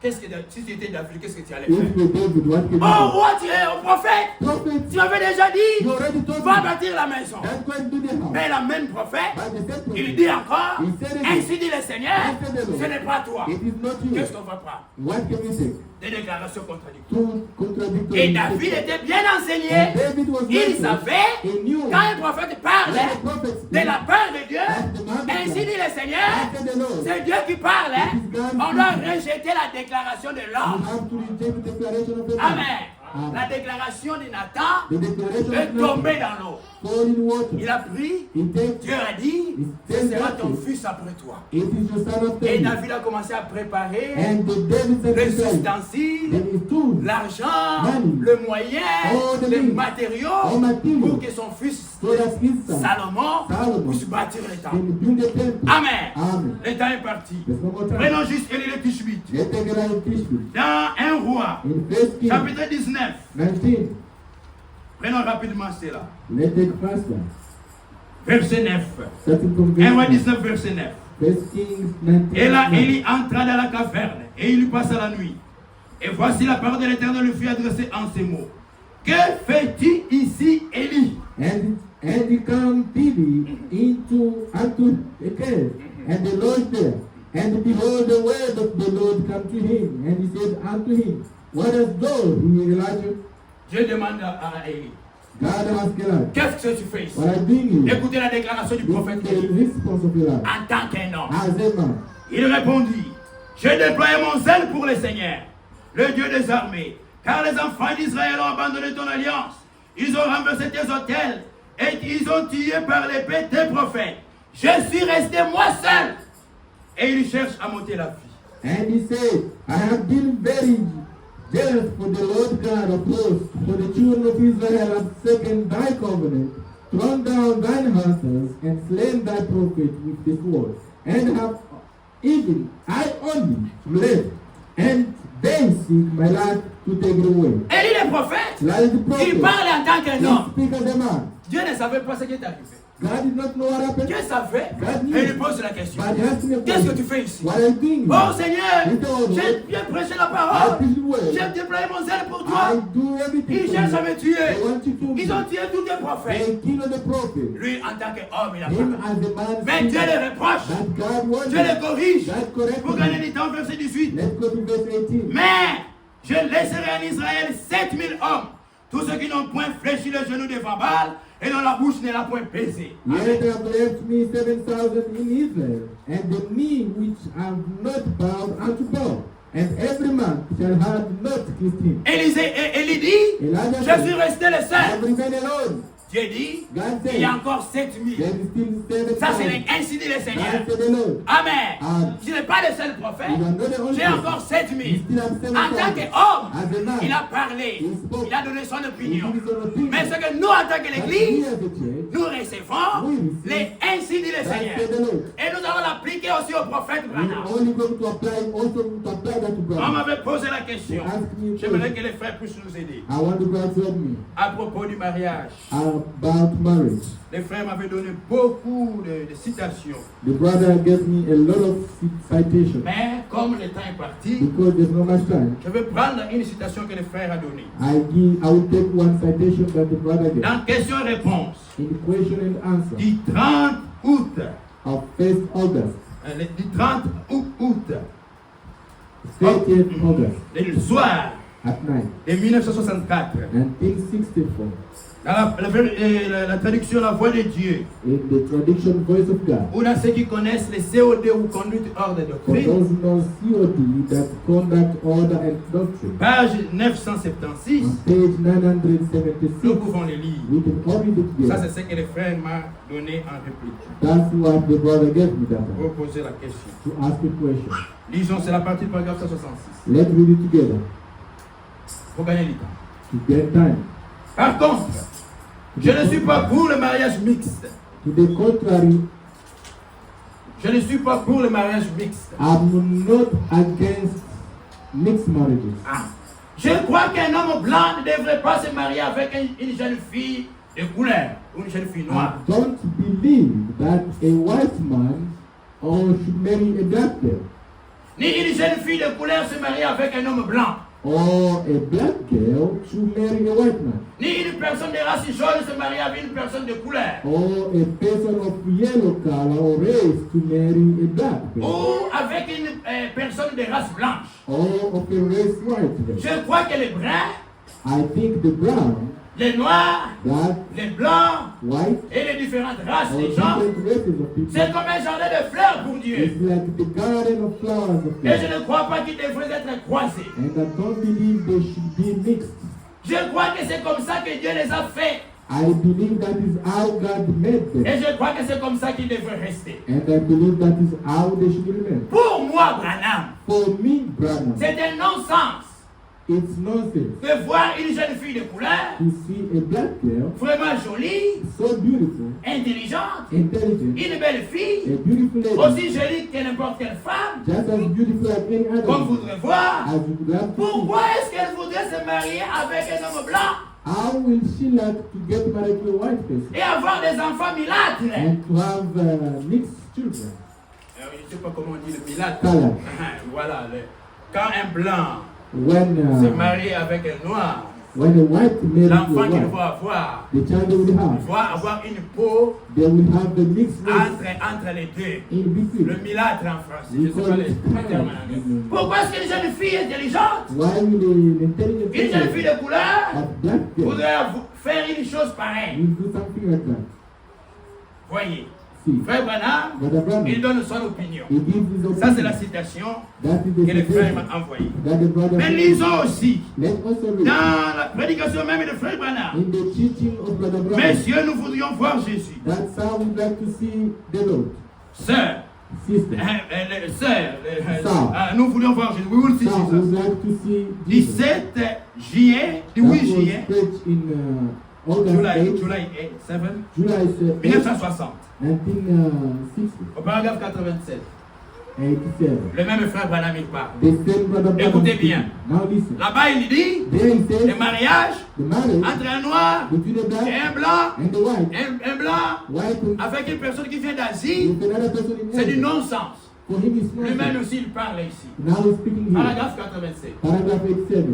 Qu'est-ce que si tu étais David, qu'est-ce que tu allais If faire? you David, what can you Oh, do? roi, tu es au prophète. Prophet, Tu m'avais déjà dit, you already told va me. bâtir la maison. Let's go and do the house. Mais la même prophète, But the same il prophet, dit encore, He said it. ainsi dit le Seigneur, He said the Lord. ce n'est pas toi. It is not you. Qu'est-ce qu'on va prendre? What can we say? Des déclarations contradictoires. Two contradictory. Et David était bien enseigné. And David was Il righteous. savait, He knew quand un prophète parlait when the prophet de speaks, la part de Dieu, that's the mouth of ainsi God. dit le Seigneur, God said the Lord. c'est Dieu qui parle. It is God On doit speaking. rejeter la déclaration de You l'homme. have to reject the declaration of the man. Amen. Amen. La déclaration de Nathan The declaration est of Nathan tombée dans l'eau. fall in water. Il a pris, He takes, Dieu a dit, ce sera ton fils après toi. it is your son after Et you. David a commencé à préparer And the David said les to him, ustensiles, there is tools, l'argent, money, le moyen, all the les things, matériaux all materials, pour que son fils so that his son Salomon Solomon puisse bâtir le temple. can build the temple. Amen. Amen. Le temps est parti. There's one more time. Prenons juste Élie le Tishbite. Let's take it out of Tishbe. Dans 1 roi, In 1 Kings chapitre 19. 19, Prenons rapidement cela. let's take faster. Verset 9. Starting from 1 roi verse 19, verset 9. 1 Kings 19. Et là, Élie entra dans la caverne et il y passa la nuit. Et voici la parole de l'Éternel lui fut adressée en ces mots. Que fais-tu ici, Élie? And he come thither into unto him, and he said unto him, what hast thou, Elijah? Dieu demande à Élie, God asked Elijah, qu'est-ce que tu fais ici? what are you doing here? Écoutez la déclaration du This prophète is the Élie. response of Elijah. En tant qu'un homme, As a man, il répondit, j'ai déployé mon zèle pour le Seigneur, le Dieu des armées, car les enfants d'Israël ont abandonné ton alliance. Ils ont renversé tes autels et ils ont tué par l'épée tes prophètes. Je suis resté moi seul. Et il cherche à monter la vie. and he said, I have been very jealous for the Lord God of hosts, for the children of Israel have forsaken thy covenant, thrown down thine altars, and slain thy prophet with the sword, and have even I only left, and they seek my life to take it away. Élie le prophète, Like the il prophet, parle en tant qu'un he homme. speak as a man. Dieu ne savait pas ce qui est arrivé. God did not know what happened. Dieu savait. God Et knew. il lui pose la question. But he asked me a Qu'est-ce que question. tu fais ici? What are you doing? Oh Seigneur, He told j'ai him, bien prêché la I parole. preach the word. J'ai déployé mon zèle pour I toi. do everything Ils for cherchent à you. me tuer. They want you to Ils ont tué tous les prophètes. They killed the prophet. Lui, en tant qu'homme, il a Him parlé. as a man Mais Dieu speaking, les reproche. that God wanted. Dieu les corrige. God corrected Pour gagner him. du temps, verset 18. Let's go to verse 18. Mais je laisserai en Israël 7000 hommes. Tous ceux qui n'ont point fléchi le genou devant Baal et dont la bouche ne l'a point baisé. Yet have left me 7,000 in Israel, and the knee which have not bowed unto Baal, and every man shall have not kissed him. Élie dit, Elijah je said, suis resté le I seul. remain alone. Dieu dit, God il y a said, encore 7000. there is still Ça, c'est 7,000. ainsi dit le Seigneur. God said alone. Amen. Amen. Je n'ai pas le seul prophète. You are not the only J'ai one. encore 7000. You still have En tant 7,000. qu'homme, As a man, il a parlé. he spoke. Il a donné son He opinion. gave his own opinion. Mais ce que nous, en tant que But l'Église, we as a church, nous recevons we receive les ainsi dit le God Seigneur. said alone. Et nous allons l'appliquer aussi au prophète We Branham. only going to apply also to apply that to On God. m'avait posé la question. Ask me a J'aimerais question. que les frères puissent nous aider. I want the God to help me À propos du mariage, about marriage. les frères m'avaient donné beaucoup de citations. The brother gave me a lot of citations Mais comme le temps est parti, because there's not much time. je vais prendre une citation que le frère a donnée. I will take one citation that the brother gave Dans question-réponse in question and answer du 30 août, of 1st August, du 30 août, 30th August le soir at night, de 1964. 1964, Dans la traduction La Voix de Dieu, in the traduction Voice of God. ou dans ceux qui connaissent les COD ou conduite hors de For doctrine, those who know COD, that conduct, order, and doctrine, page 976, on page nous 976, pouvons les lire. we can all read it Ça, together. c'est ce que le frère m'a donné en réplique. That's what the brother gave me that Pour time, poser la question. to ask a question. Lisons, c'est la partie du paragraphe 166. Let's read it together Pour gagner du temps. to get time. Par contre, je ne suis pas pour le mariage mixte. To the contrary, Je ne suis pas pour le mariage mixte. I'm not against mixed marriages. Ah. Je crois qu'un homme blanc ne devrait pas se marier avec une jeune fille de couleur ou une jeune fille noire. I don't believe that a white man should marry a black girl, Ni une jeune fille de couleur se marier avec un homme blanc. or a black girl should marry a white man, Ni une personne de race jaune se marier avec une personne de couleur. or a person of yellow color or race to marry a black girl, Ou avec une personne de race blanche. or of a race white girl. Je crois que les bruns, I think the brown, les noirs, black, les blancs white, et les différentes races or des gens, different races of people, c'est comme un jardin de fleurs pour Dieu. it's like the garden of flowers of Et je God. ne crois pas qu'ils devraient être croisés. And I don't believe they should be mixed. Je crois que c'est comme ça que Dieu les a faits. I believe that is how God made them. Et je crois que c'est comme ça qu'ils devraient rester. And I believe that is how they should remain. Pour moi, Branham, For me, Branham, c'est un non-sens it's nonsense de voir une jeune fille de couleur to see a black girl vraiment jolie, so beautiful, intelligente, intelligent, une belle a fille, beautiful lady, aussi jolie que n'importe quelle femme, just as beautiful as any other, qu'on voudrait voir. as you would have to see. Pourquoi est-ce qu'elle voudrait se marier avec un homme blanc How will she like to get married to a white person et avoir des enfants milâtres? and to have mixed children? Je ne sais pas comment on dit le milâtre. Color. Voilà. Quand un blanc When se marie avec un noir, when a white male l'enfant to qu'il a white, va avoir the child they will have, va avoir une peau they will have the mixed race entre les deux. in between. Le milâtre en français. Je We ne sais call pas it les termes en anglais. pride. Pourquoi est-ce que les jeunes filles intelligentes, Why will the intelligent une jeune fille people de couleur, of black girls voudrait faire une chose pareille? will do something like that? Voyez, See, Frère Branham, Brother il Branham, donne son opinion. he gives his Ça, c'est la opinion. citation That is que the le frère suggestion m'a envoyée. that the brother Mais lisons aussi, Let us read dans la prédication même de Frère Branham, in the teaching of Brother Branham. messieurs, nous voudrions voir Jésus. That's how we'd like to see the Lord. Sœurs, Sister, nous voulions voir Jésus. We will see now Jesus. we'd like to see Jesus. 17 juillet, That 8 was juillet, preached in August 8, July 7, July 8, 1960, 1960, au paragraphe 87. 87. Le même frère Branham il parle. The same Brother Branham Écoutez speaking. bien. Now listen. Là-bas, il dit There he le says mariage the marriage entre un noir between the et black un blanc, and the white, un blanc white avec une personne qui vient d'Asie, with another person in c'est du heaven. non-sens. For him it's Lui-même nonsense. aussi, il parle ici. Now he's speaking here. Paragraphe 87. Paragraph 87.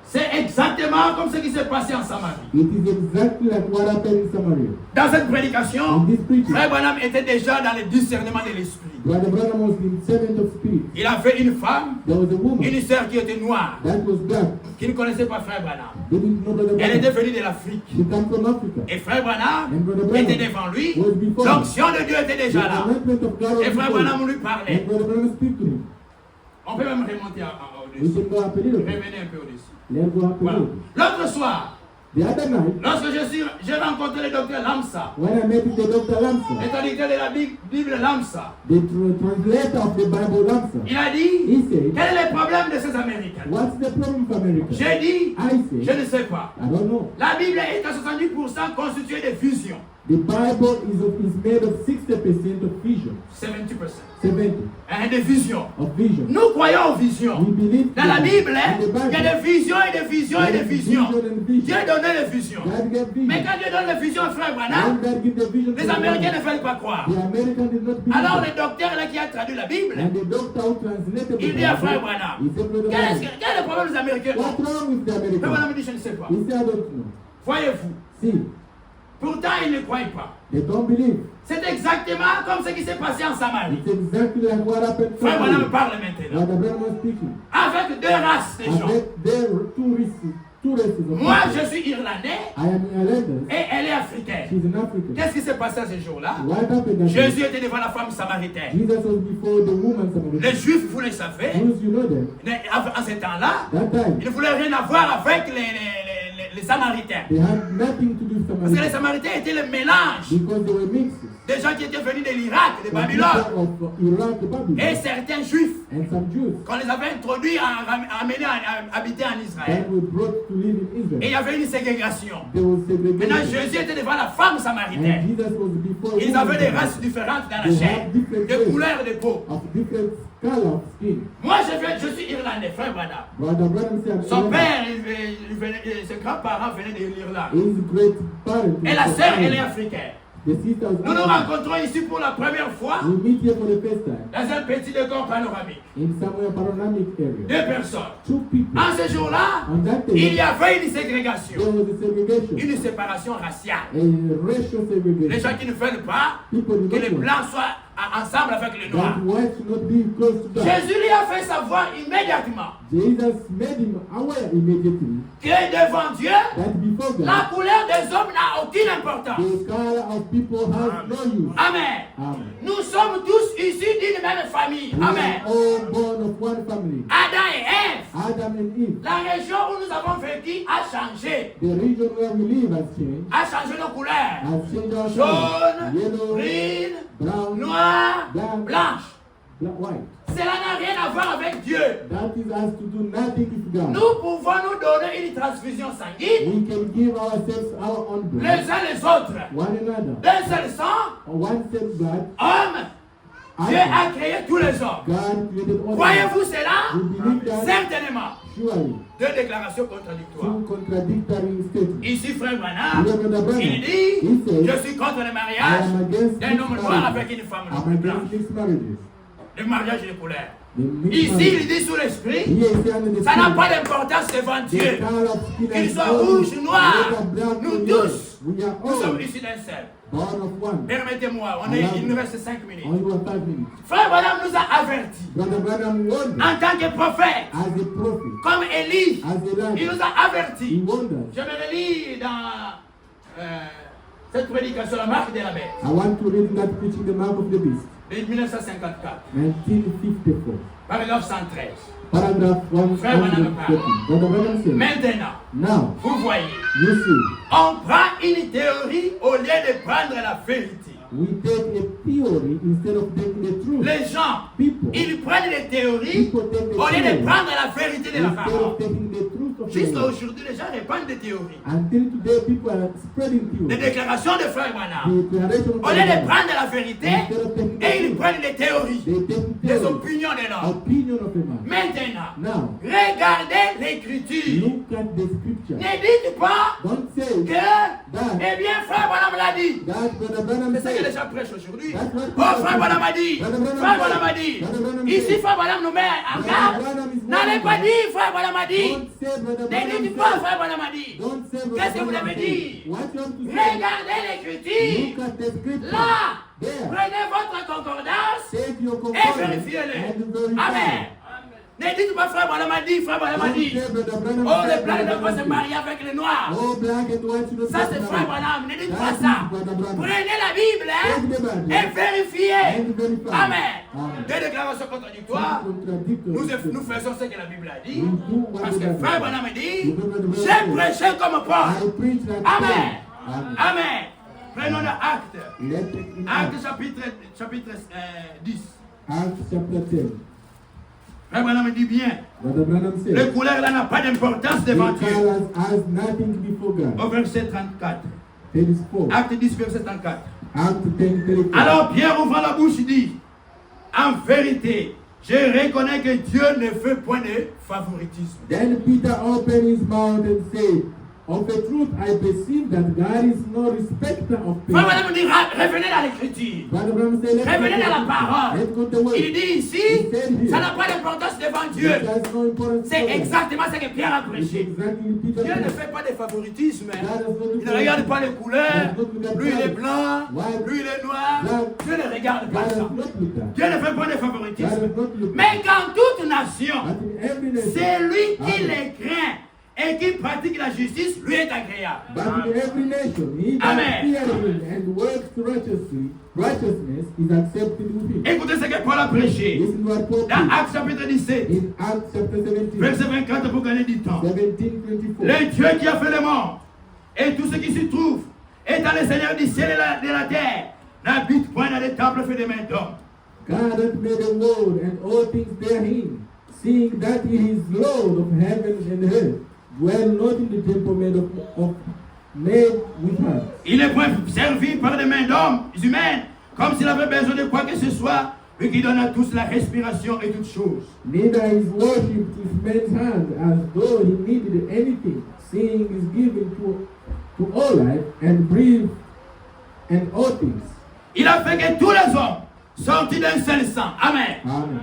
C'est exactement comme ce qui s'est passé en Samarie. It is exactly like what happened in Samaria. Dans cette prédication, In this preaching, Frère Branham était déjà dans le discernement de l'esprit. Brother Branham was the servant of spirit. Il avait une femme, There was a woman une sœur qui était noire, that was black. qui ne connaissait pas Frère Branham. They didn't know Brother Elle était Branham. venue de l'Afrique. She came from Africa. Et Frère Branham And Brother Branham était devant lui. was before him. L'onction de Dieu était The déjà là. anointment of God was Et Frère before him. Branham lui parlait. And Brother Branham speak to him. On peut même remonter We au-dessus. can go up a little bit. Revenez un peu au-dessus. Let's go up a Voilà. little bit. L'autre soir, The other night, lorsque j'ai rencontré le docteur Lamsa, when I met with the Dr. le Lamsa, traducteur de la Bible Lamsa, the translator of the Bible Lamsa, il a dit, he said, quel est le problème de ces Américains? what's the problem for America? J'ai dit, I je said, ne sais pas. I don't know. La Bible est à 70% constituée de visions. The Bible is made of 60% of vision, 70%. 70 De visions. of vision. Nous croyons aux visions. We believe Dans la Bible, in the il y Bible. a des visions et des visions et des visions. Vision and vision. Dieu donnait les visions. God gave Mais vision. quand Dieu donne les visions à Frère When Branham, God give the vision to les the Américains ne Bible, veulent pas croire. the American did not believe Alors it. le docteur là qui a traduit la Bible, And the doctor who translated the il dit à Frère Bible, Branham, he said, Brother quel Branham, est le problème des Américains? what's wrong with the Frère Americans? Branham dit, je ne sais pas. He said, I don't know. Voyez-vous, See, pourtant ils ne croient pas. they don't believe. C'est exactement comme ce qui s'est passé en Samarie. It's exactly like what happened to Frère Branham me. parle maintenant. Brother Branham was speaking. Avec deux races de gens. Avec two races of Moi, people. je suis irlandais I am Irlandaise. et elle est africaine. She's an African. Qu'est-ce qui s'est passé à ce jour-là? What happened that day? Jésus était devant la femme samaritaine. Jesus was before the woman Samaritan. Les Juifs, vous le savez, Jews, you know them. en ce temps-là, That time, ils ne voulaient rien avoir avec les Samaritains. they had nothing to do with Parce que les Samaritans Samaritains étaient le mélange because they were mixed. des gens qui étaient venus de l'Irak, de Some Babylone, people of Iraq, Babylon, et certains Juifs and some Jews qu'on les avait introduits, amenés à habiter en Israël. that were brought to live in Et il y Israel. avait une ségrégation. There was Maintenant, segregation. Jésus était devant la femme And samaritaine. Jesus was before Ils women avaient des races différentes dans la chair, des couleurs de peau. of different color of skin. Moi, je suis irlandais, frère Branham. Brother Branham said, Son père, ses grands-parents venaient de l'Irlande. his great parent, Et la sœur, elle est africaine. the sister was Nous nous African. rencontrons ici pour la première fois We meet here for the first time dans un petit décor panoramique. in somewhere panoramic area. Deux personnes. Two people. En ce jour-là, On that il y day, avait une there ségrégation, was a segregation, une séparation raciale. a racial Les segregation. gens qui ne veulent pas People do que les not want blancs soient ensemble avec les noirs. that white should not be close to black. Jésus lui a fait savoir immédiatement Jesus made him aware immediately que devant Dieu, that before la God, couleur des hommes n'a aucune importance. the color of people has no use. Amen. Amen. Nous sommes tous issus d'une même famille. We Amen. are all born of one family. Adam et Ève. Adam and Eve. La région où nous avons vécu a changé. The region where we live has changed. A changé nos couleurs. Has changed our color. Jaune, Yellow, brune, brown, noire, black, blanche. white. Cela n'a rien à voir avec Dieu. That is has to do nothing with God. Nous pouvons nous donner une transfusion sanguine We can give ourselves our own blood, les uns les autres. one another, D'un seul sang, or one cell blood. homme, Dieu a créé tous les hommes. God created all. Croyez-vous cela? We believe that Certainement. surely. Deux déclarations contradictoires. Two contradictory statements. Ici, frère Branham, Here, Brother Branham, il dit, he says, je suis contre le I mariage am against d'un mixed homme noir avec marriages. une femme I'm blanche. against mixed marriages. Le mariage de couleur. Ici, il dit sous l'esprit, ça n'a pas d'importance devant Dieu. Qu'il soit rouge, noir, nous tous, nous sommes issus d'un seul. Permettez-moi, il nous reste 5 minutes. Frère Branham nous a avertis. En tant que prophète, comme Élie, il nous a avertis. Je me relis dans cette prédication, la marque de la bête. I want to read that preaching the mark of the beast. De 1954. 1954. Paragraphe 113. Paragraph 113. Maintenant, now, vous voyez, you see, on prend une théorie au lieu de prendre la vérité. we take a theory instead of taking the truth. Les gens, People, ils prennent les théories people take the au lieu de theory prendre la vérité de la instead parole. of taking the truth of the Jusqu'à word. aujourd'hui, les gens répandent des théories. Until today, people are spreading Des theories. déclarations de Frère Branham. The declaration of Au lieu de the prendre la vérité, instead of taking the et ils truth, prennent des théories, they take des theories, opinions de l'homme. opinion of a man. Maintenant, Now, regardez l'écriture. look at the scripture. Ne dites pas Don't say que, eh bien, Frère Branham l'a dit. that Brother Branham C'est ce que les said. gens prêchent aujourd'hui. That's what Oh, Frère Branham a dit. Frère Branham a dit. Ici, Frère Branham nous met en garde. N'allez pas dire, Frère Branham a dit. Don't say Brother Ne Branham dites pas, said. Frère Branham a dit. Don't say Brother Qu'est-ce que vous Branham devez said. dire? What you have to say? Regardez l'écriture. Look at the scripture. Là, There. prenez votre concordance Take your et concordance vérifiez-le. and verify. Amen. Ne dites pas, Frère Branham a dit, Frère Branham a Don't dit. say Brother Branham Oh, les said, blancs ne Brother doivent pas se Branham marier avec les noirs. said. Oh, black and white should not Ça, c'est be Frère married. Branham. Ne dites That pas is ça. Brother Branham. Prenez la Bible Take the Bible et vérifiez. and verify. Amen. Amen. Des déclarations contradictoires. Contradictory. Nous faisons ce que la Bible a dit. We do what Parce the que Bible Frère says. Branham dit, We do what the Bible j'ai says. prêché comme Paul. I preach like Amen. Paul. Amen. Amen. Prenons le acte. Let's take it Acte out. chapitre 10. Acts chapter 10. Frère Branham dit bien, Brother Branham le said, couleur là n'a pas d'importance devant the Dieu. colors has nothing before God. Au verset 34. 34. Acte 10, verset 34. Acts 10, 34. Alors Pierre ouvrant la bouche dit, en vérité, je reconnais que Dieu ne fait point de favoritisme. Then Peter opened his mouth and said, of a truth I perceive that God is no respecter of Frère persons. Branham dit, revenez dans l'écriture. Brother Branham said, Revenez dans la parole. Let's go to the word. Il dit ici, ça n'a pas d'importance devant Dieu. It has no importance C'est to God. exactement ce que Pierre a It's prêché. exactly Peter Dieu ne said. fait pas de favoritisme. God has no Il ne regarde pas les couleurs. Lui, il est blanc. White. Lui, il est noir. Dieu ne regarde God pas has ça. not looked at. Dieu ne fait pas de God favoritisme. has not looked at. Mais quand toute nation, But in every nation, c'est lui qui Amen. les craint et qui pratique la justice, lui est agréable. But in every nation, he that Amen. fears him and works righteousness is accepted with him. Écoutez ce que Paul a prêché This is what Paul dans preached Actes chapitre 17, in Acts chapter 17, verset 24 pour gagner du temps. 17:24. Le Dieu qui a fait le monde et tout ce qui s'y trouve, étant le Seigneur du ciel et de la terre, n'habite point dans les temples faits de mains d'hommes. God hath made the world and all things therein, seeing that he is Lord of heaven and earth, dwell not in the temple made with hands. Il n'est point servi par des mains d'hommes humaines, comme s'il avait besoin de quoi que ce soit, lui qui donne à tous la respiration et toutes choses. Neither is worshipped with men's hands as though he needed anything, seeing is given to all life and breathe and all things. Il a fait que tous les hommes sortis d'un seul sang. Amen. Amen.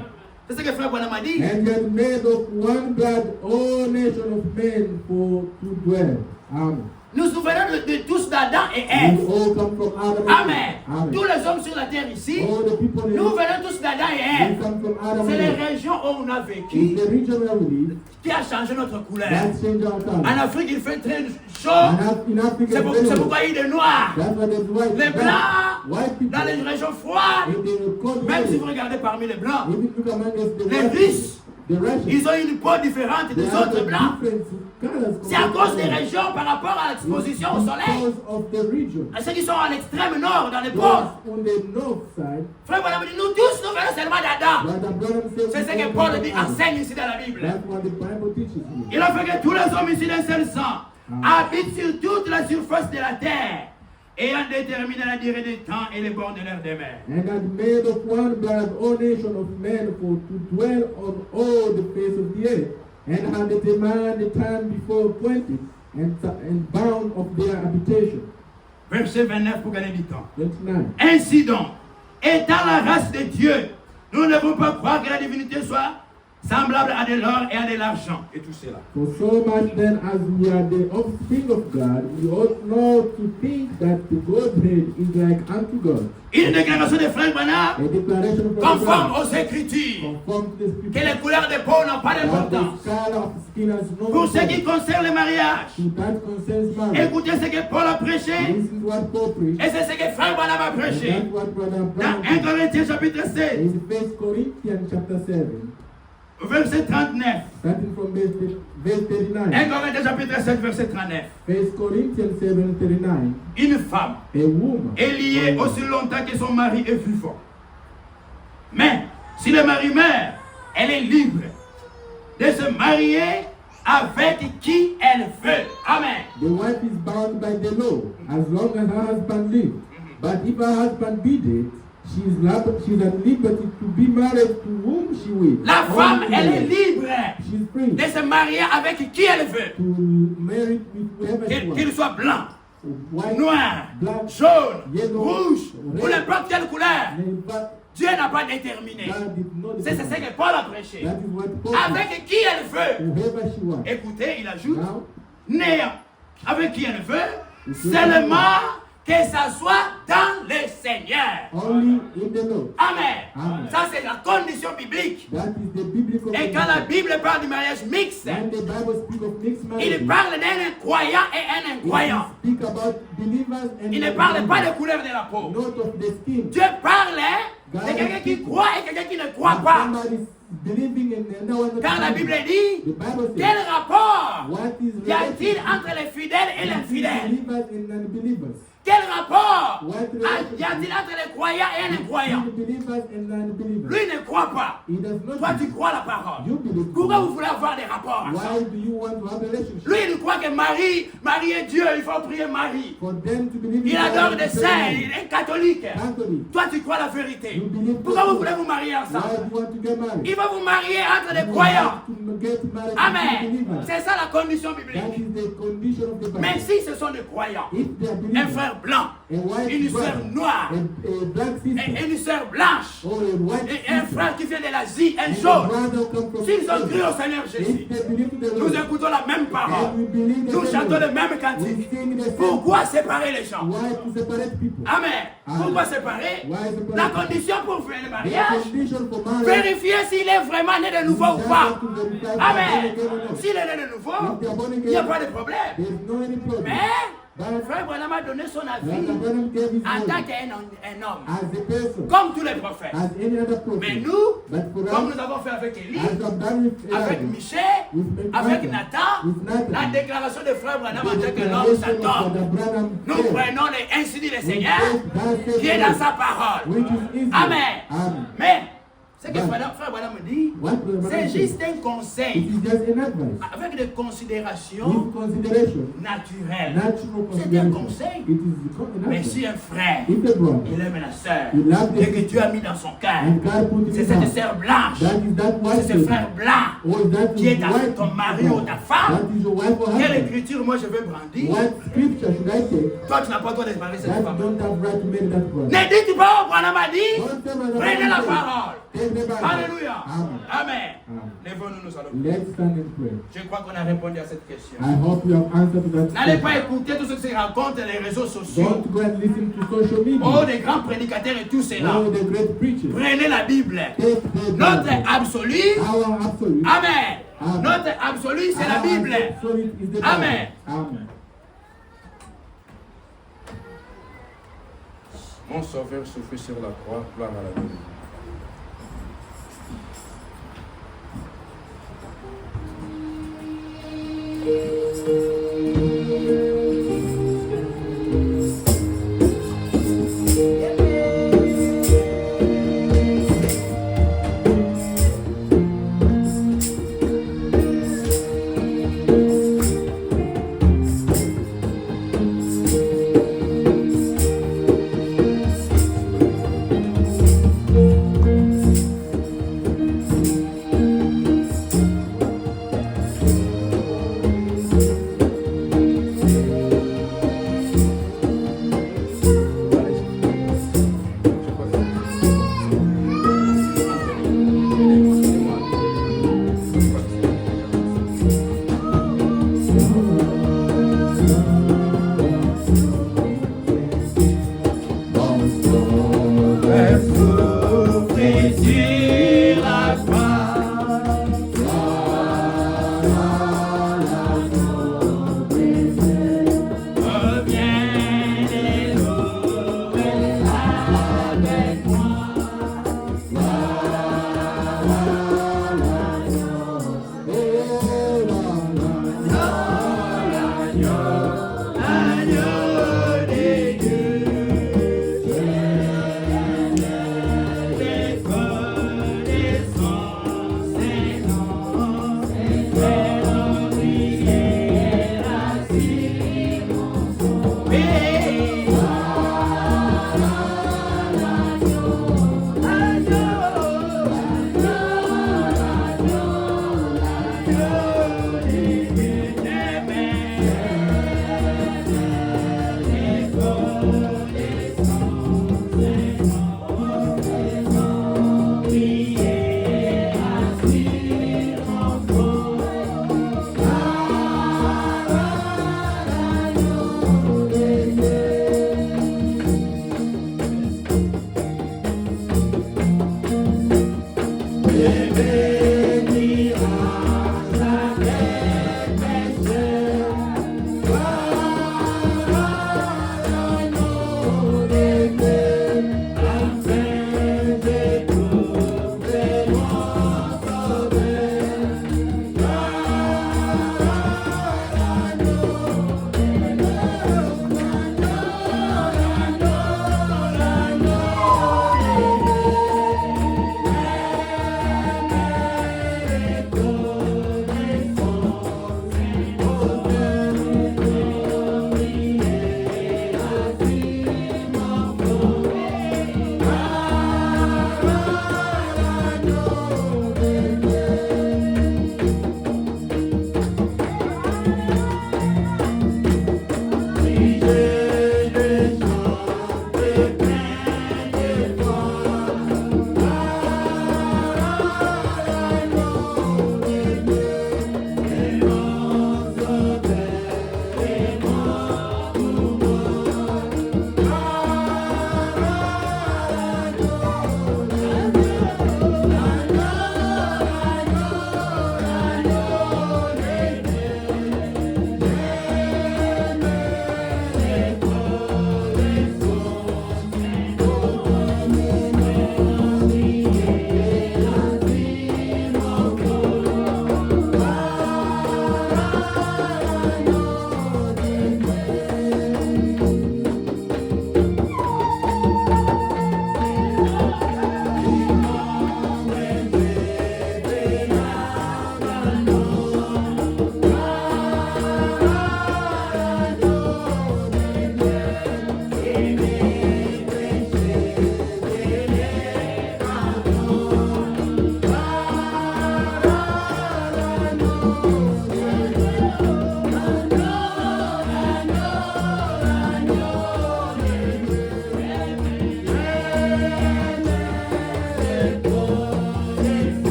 C'est ce que Frère Branham a dit. And he has made of one blood all nation of men for to dwell. Amen. Nous nous souvenons de tous d'Adam et Ève. We all come from Adam. Amen. Amen. Tous les hommes sur la terre ici, All the people in nous venons tous d'Adam et we Ève. come from Adam. C'est and les Eve. régions où on a It's vécu the region where we live qui a changé notre couleur. that changed our En color. Afrique, il fait très chaud. In Africa, C'est pourquoi il est noir. that's why there's white. Les blancs, white people. dans les régions froides, In the cold même si weather, vous regardez parmi les blancs, if you look among us, the les white Russes, people, the Russians, ils ont une peau différente they des have autres a blancs. different colors C'est à cause des compared to régions par rapport à l'exposition au soleil. because of the region. À ceux qui sont à l'extrême nord, dans les Those pôles. on the north side, Frère Branham dit, nous tous, nous venons seulement d'Adam. Brother Branham says, C'est ce que we Paul come dit, from Adam. enseigne ici dans la Bible. That's what the Bible teaches me. Il a fait que tous les hommes ici d'un seul sang habitent sur toute la surface de la terre, ayant déterminé la durée des temps et les bornes de leur demeure. And had made of one blood all nation of men for to dwell on all the face of the earth, and had determined the time before appointed and bound of their habitation. Verset 29 pour gagner du temps. 29. Ainsi donc, étant la race de Dieu, Nous ne devons pas croire que la divinité soit semblable à de l'or et à de l'argent et tout cela. For so much then as we are the offspring of God, we ought not to think that the Godhead is like unto God. Une déclaration de Frère Branham A declaration of conforme aux Écritures, conform to the que scripture. les couleurs de peau n'ont pas That d'importance. the color of skin has no Pour ce qui importance. concerne le mariage, To that concerns marriage. écoutez ce que Paul a prêché Listen to what Paul preached. et c'est ce que Frère Branham a And prêché. that's what Brother Dans Branham 1 Corinthiens chapitre 7, in 1 Corinthians chapter 7, verset 39. starting from verse 39. 1 Corinthiens chapitre 7, verset 39. 1 Corinthians 7, 39. Une femme A woman est liée aussi longtemps que son mari est vivant. Mais si le mari meurt, elle est libre de se marier avec qui elle veut. Amen. The wife is bound by the law as long as her husband lives. But if her husband be dead, she is at liberty to be married to whom she will. La femme, elle est libre She's free de se marier avec qui elle veut. to marry with whoever she Qu'il wants. soit blanc, White, noir, black, jaune, yellow, rouge ou red, n'importe quelle couleur. but Dieu n'a pas déterminé. God did not C'est ce decide. que Paul a prêché. That is what Paul said. Avec qui elle veut. Whoever she wants. Écoutez, il ajoute, Now, néant, avec qui elle veut, seulement que ça soit dans le Seigneur. only in the Lord. Amen. Amen. Ça, c'est la condition biblique. That is the biblical Et quand la condition. Bible parle du mariage mixte, When the Bible speaks of mixed il marriage, parle d'un croyant et un incroyant. it speak about believers and Il ne parle pas unbelievers. de couleur de la peau. Not of the skin. Dieu parle de quelqu'un qui croit et quelqu'un qui ne croit pas. Somebody believing and no one Car la believing. Bible dit, The Bible quel says, rapport what is y a-t-il relationship entre les fidèles et between l'infidèle? believers and unbelievers? Quel rapport What y a-t-il entre les croyants et un incroyant? Between believers and unbelievers. Lui ne croit pas. He does not Toi, tu believe. crois la parole. You believe. Pourquoi vous voulez avoir des rapports ensemble? Why do you want to have a relationship? Lui, il croit que Marie est Dieu, il faut prier Marie. For them to believe Il in adore God, des to saints, pray. il est catholique. Catholic. Toi, tu crois la vérité. You believe Pourquoi the vous truth. voulez vous marier Why ensemble? do you want to get married? Il va vous marier entre les You croyants. have to get married to Amen. believers. C'est ça la condition That biblique. is the condition of the Bible. Mais si ce sont des croyants, If they are un believers, frère blanc, a white une sœur brother, noire, a black sister, et une sœur blanche, or a white et un sister, frère qui vient de l'Asie, un and a jaune, brother come from s'ils ont cru Asia, au Seigneur Jésus, if they believe to the nous Lord, écoutons la même and parole. we believe the Nous same chantons Lord, le même we cantique. sing the same. Pourquoi séparer les gens? Why to separate people? Amen. Amen. Pourquoi séparer? Why separate La people? condition pour faire le The mariage, condition for marriage vérifier s'il est vraiment né de nouveau ou pas. Amen. S'il est né de nouveau, il n'y a pas de problème. there's no any problem. Mais, But frère Branham a donné son avis Brother Branham gave his en word tant qu'un homme, as a person, comme tous les prophètes. as any other prophet. Mais nous, But for comme us, nous avons fait avec Élie, as I've done with avec Elijah, Michel, with avec Nathan, Nathan, with Nathan, la déclaration de frère Branham en the tant que l'homme declaration of s'attend. Brother Branham Nous said, prenons les ainsi dit le we Seigneur take that qui est dans same sa parole. which is Israel. Amen. Amen. Mais, ce que But frère Branham me dit, What Brother c'est Branham juste said, un it conseil is just an advice. avec des considérations With consideration, naturelles. natural C'est un consideration. conseil. It is an Mais advice. si un frère, If a brother, il aime la sœur, you love et the que Dieu a mis dans son cœur, and God put in c'est his cette heart, sœur blanche, that is that c'est white ce lady, frère blanc or that qui est is white ton mari ou ta femme. that is your wife or Quelle husband. écriture moi je vais brandir? What scripture should I take Toi, tu n'as pas le droit de marier cette that femme. don't have right to marry that brother? Ne dites pas, Branham a dit, Don't tell Brother prenez Branham la said, parole. take the Bible. Alléluia. Amen. Amen. Amen. Lèvons-nous, nous allons. Let's stand and pray. Je crois qu'on a répondu à cette question. I hope you have answered to that N'allez pas question. écouter tout ce qui se raconte dans les réseaux sociaux. Don't go and listen to social media. Oh, des grands prédicateurs et tout cela. Oh, the great preachers. Prenez la Bible. Take the Notre Bible. absolu, Our absolute. Amen. Amen. Notre absolu, c'est la Our Bible. absolute is the Bible. Amen. Amen. Mon sauveur souffrit sur la croix, gloire à la Bible.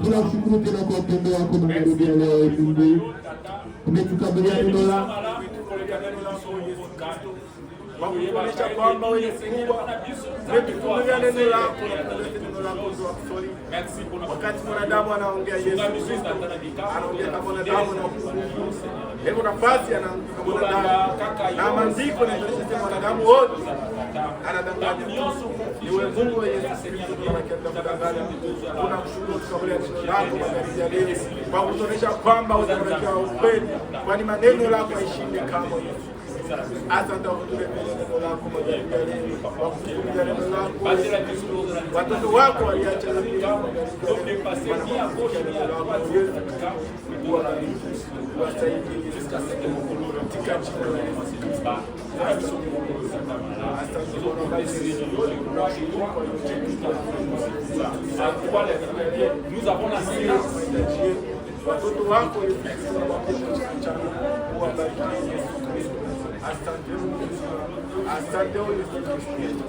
Tunashukuru tena kwa upendo wako magharibi ya leo Mungu. Umetukabilia neno lako. Wakuonyesha kwamba wewe ni mkubwa. Umetufungulia neno lako na kuleta neno lako kwa kusoli. Wakati mwanadamu anaongea Yesu Kristo, anaongea kama mwanadamu na upungufu. Hebu nafasi anaanguka mwanadamu. Na maandiko yanaonyesha mwanadamu wote anadanganya. Ni wewe Mungu wa Yesu Kristo tunakenda kudanganya. Tunakushukuru tukabilia neno lako magharibi ya leo. Kwa kutuonyesha kwamba utakuletea ukweli. Kwani maneno lako haishindi kama Yesu. Asante kwa kutuletea neno lako magharibi ya leo. Kwa kutuletea neno lako. Watoto wako waliacha na pia wanapasia neno lako Yesu. Wasaidie katika jina la Yesu Kristo. Nous avons la silence. Watoto wako asante Yesu Kristo.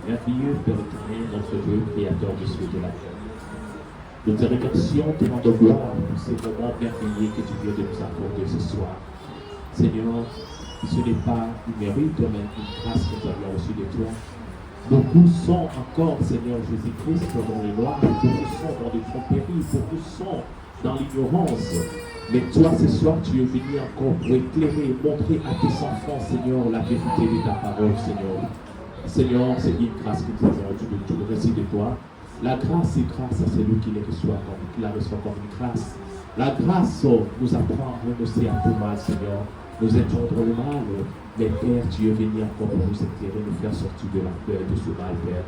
Merveilleux Père éternel, notre Dieu, créateur du ciel et de la terre. Nous te remercions, te rendons gloire pour ces moments merveilleux que tu viens de nous accorder ce soir. Seigneur, ce n'est pas une mérite, mais une grâce que nous avons reçue de toi. Beaucoup sont encore, Seigneur Jésus-Christ, dans les lois, beaucoup sont dans les tromperies, beaucoup sont dans l'ignorance. Mais toi, ce soir, tu es venu encore pour éclairer et montrer à tes enfants, Seigneur, la vérité de ta parole, Seigneur. Seigneur, c'est une grâce que nous avons reçue de tout le récit de toi. La grâce est grâce à celui qui la reçoit comme une grâce. La grâce nous apprend à renoncer à tout mal, Seigneur. Nous étendre le mal. Mais Père, tu es venu encore pour nous éclairer, nous faire sortir de la peur de ce mal, Père.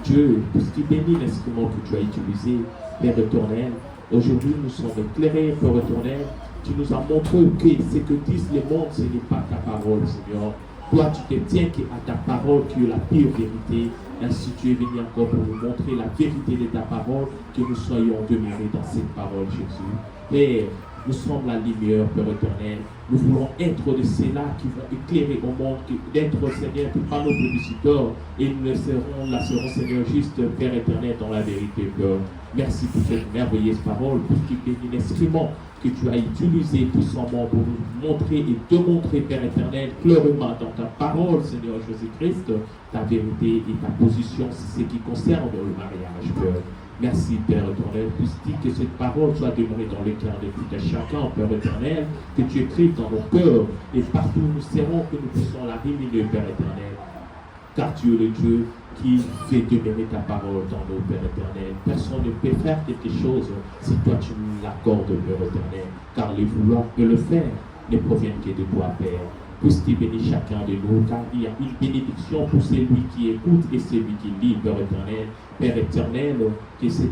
Dieu, puisqu'il bénit l'instrument que tu as utilisé, Père éternel, aujourd'hui nous sommes éclairés, Père éternel. Tu nous as montré que ce que disent les mondes, ce n'est pas ta parole, Seigneur. Toi, tu te tiens à ta parole qui est la pure vérité. Ainsi, tu es venu encore pour nous montrer la vérité de ta parole, que nous soyons demeurés dans cette parole, Jésus. Père, nous sommes la lumière, Père éternel. Nous voulons être de ceux-là qui vont éclairer au monde, d'être, Seigneur, des panneaux publicitaires. Et nous serons, Seigneur, juste, Père éternel, dans la vérité, Père. Merci pour cette merveilleuse parole, pour qu'il bénisse l'instrument que tu as utilisé puissamment pour nous montrer et te montrer, Père éternel, clairement dans ta parole, Seigneur Jésus-Christ, ta vérité et ta position, c'est ce qui concerne le mariage, Père. Merci, Père éternel, puisque que cette parole soit demeurée dans le cœur de tout à chacun, Père éternel, que tu écrives dans nos cœurs, et partout où nous serons, que nous puissions la ruminer, Père éternel. Car tu es le Dieu qui fait demeurer ta parole dans nos Père éternel. Personne ne peut faire quelque chose si toi tu nous l'accordes, Père éternel. Car le vouloir et le faire ne proviennent que de toi, Père. Puisqu'il bénit chacun de nous, car il y a une bénédiction pour celui qui écoute et celui qui lit, Père éternel. Père éternel, que cette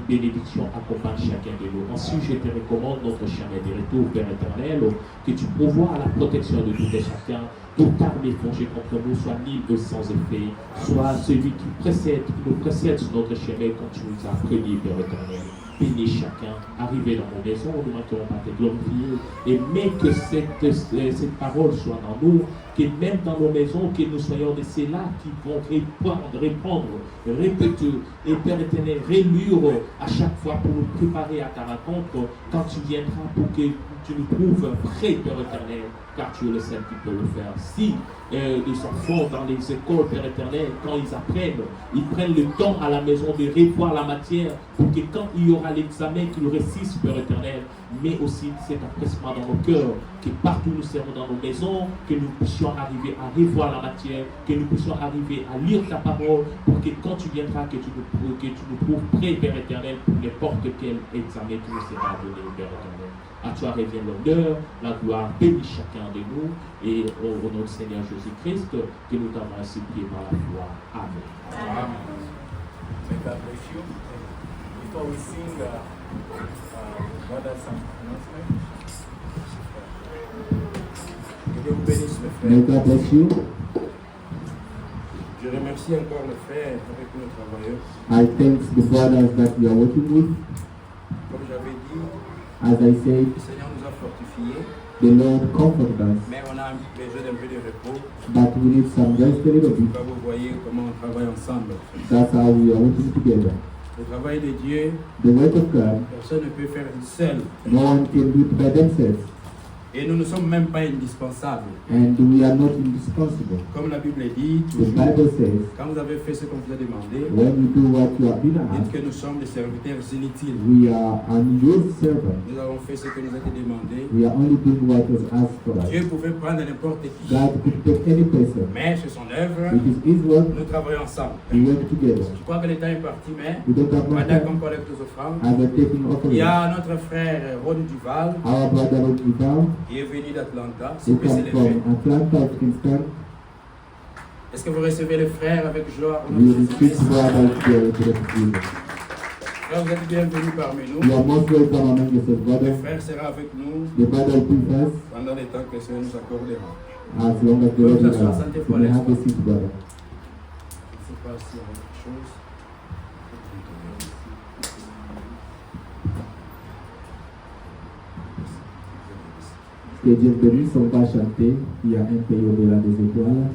bénédiction accompagne chacun de nous. Ensuite, je te recommande notre chemin de retour, Père éternel, que tu pourvoies à la protection de tout et chacun. Toute arme forgée contre nous soit nulle et sans effet, soit celui qui nous précède sur notre chemin quand tu nous as prédit, Père éternel. Bénis chacun, arrivé dans nos maisons, nous ne manquerons pas de te glorifier. Et même que cette parole soit dans nous, que même dans nos maisons, que nous soyons de ceux-là qui vont répondre, répéter, et Père éternel, relire à chaque fois pour nous préparer à ta rencontre quand tu viendras pour que tu nous prouves prêt, Père éternel, car tu es le seul qui peut le faire. Si les enfants dans les écoles, Père éternel, quand ils prennent le temps à la maison de revoir la matière pour que quand il y aura l'examen, qu'ils réussissent, Père éternel, mais aussi cet empressement dans nos cœurs, que partout nous serons dans nos maisons, que nous puissions arriver à revoir la matière, que nous puissions arriver à lire ta parole, pour que quand tu viendras, que tu nous prouves prêt, Père éternel, pour n'importe quel examen qui nous sera donné, Père éternel. À toi revient l'honneur, la gloire, bénis chacun de nous, et au nom du Seigneur Jésus-Christ, que nous t'avons supplié par la foi. Amen. Amen. May God bless you. Before we sing, what are some announcements? Que Dieu vous bénisse, mes frères. May God bless you. Je remercie encore mes frères avec qui nous travaillons. I thank the brothers that we are working with. Comme j'avais dit, As I said, le Seigneur nous a fortifiés, the Lord comforted us, mais on a besoin d'un peu de repos. but we need some rest a little bit. Vous voyez comment on travaille ensemble. That's how we are working together. Le travail de Dieu, The work of God, personne ne peut faire seul. no one can do it by themselves, Et nous ne sommes même pas indispensables. and we are not indispensable. Comme la Bible dit The toujours, Bible says, quand vous avez fait ce qu'on vous a demandé, when you do what you have been dites asked, que nous sommes des serviteurs inutiles. we are unused servants. Nous avons fait ce que nous a été demandé. We are only doing what was asked for us. Dieu pouvait prendre n'importe qui, God could take any person. mais c'est son œuvre. It is His work. Nous travaillons ensemble. We work together. Je crois que le temps est parti, mais We don't have much pendant qu'on time. collecte aux offrandes, As we're taking il y offerings, a notre frère Ron Duval our brother Rodrigo, qui est venu d'Atlanta. he S'il peut comes s'élever. from Atlanta, Kingston. Est-ce que vous recevez le frère avec joie? Au nom We de will speak Jésus-Christ? brother here to the people. Frère, vous êtes bienvenus parmi nous. You are most welcome among yourselves, Le brother. frère sera avec nous The brother will be with us pendant les temps que le Seigneur nous accordera. as long as the Lord will allow. You may have a seat, brother. Je ne sais pas s'il y a autre chose. Que Dieu bénisse, on va chanter. Il y a un pays au-delà des étoiles.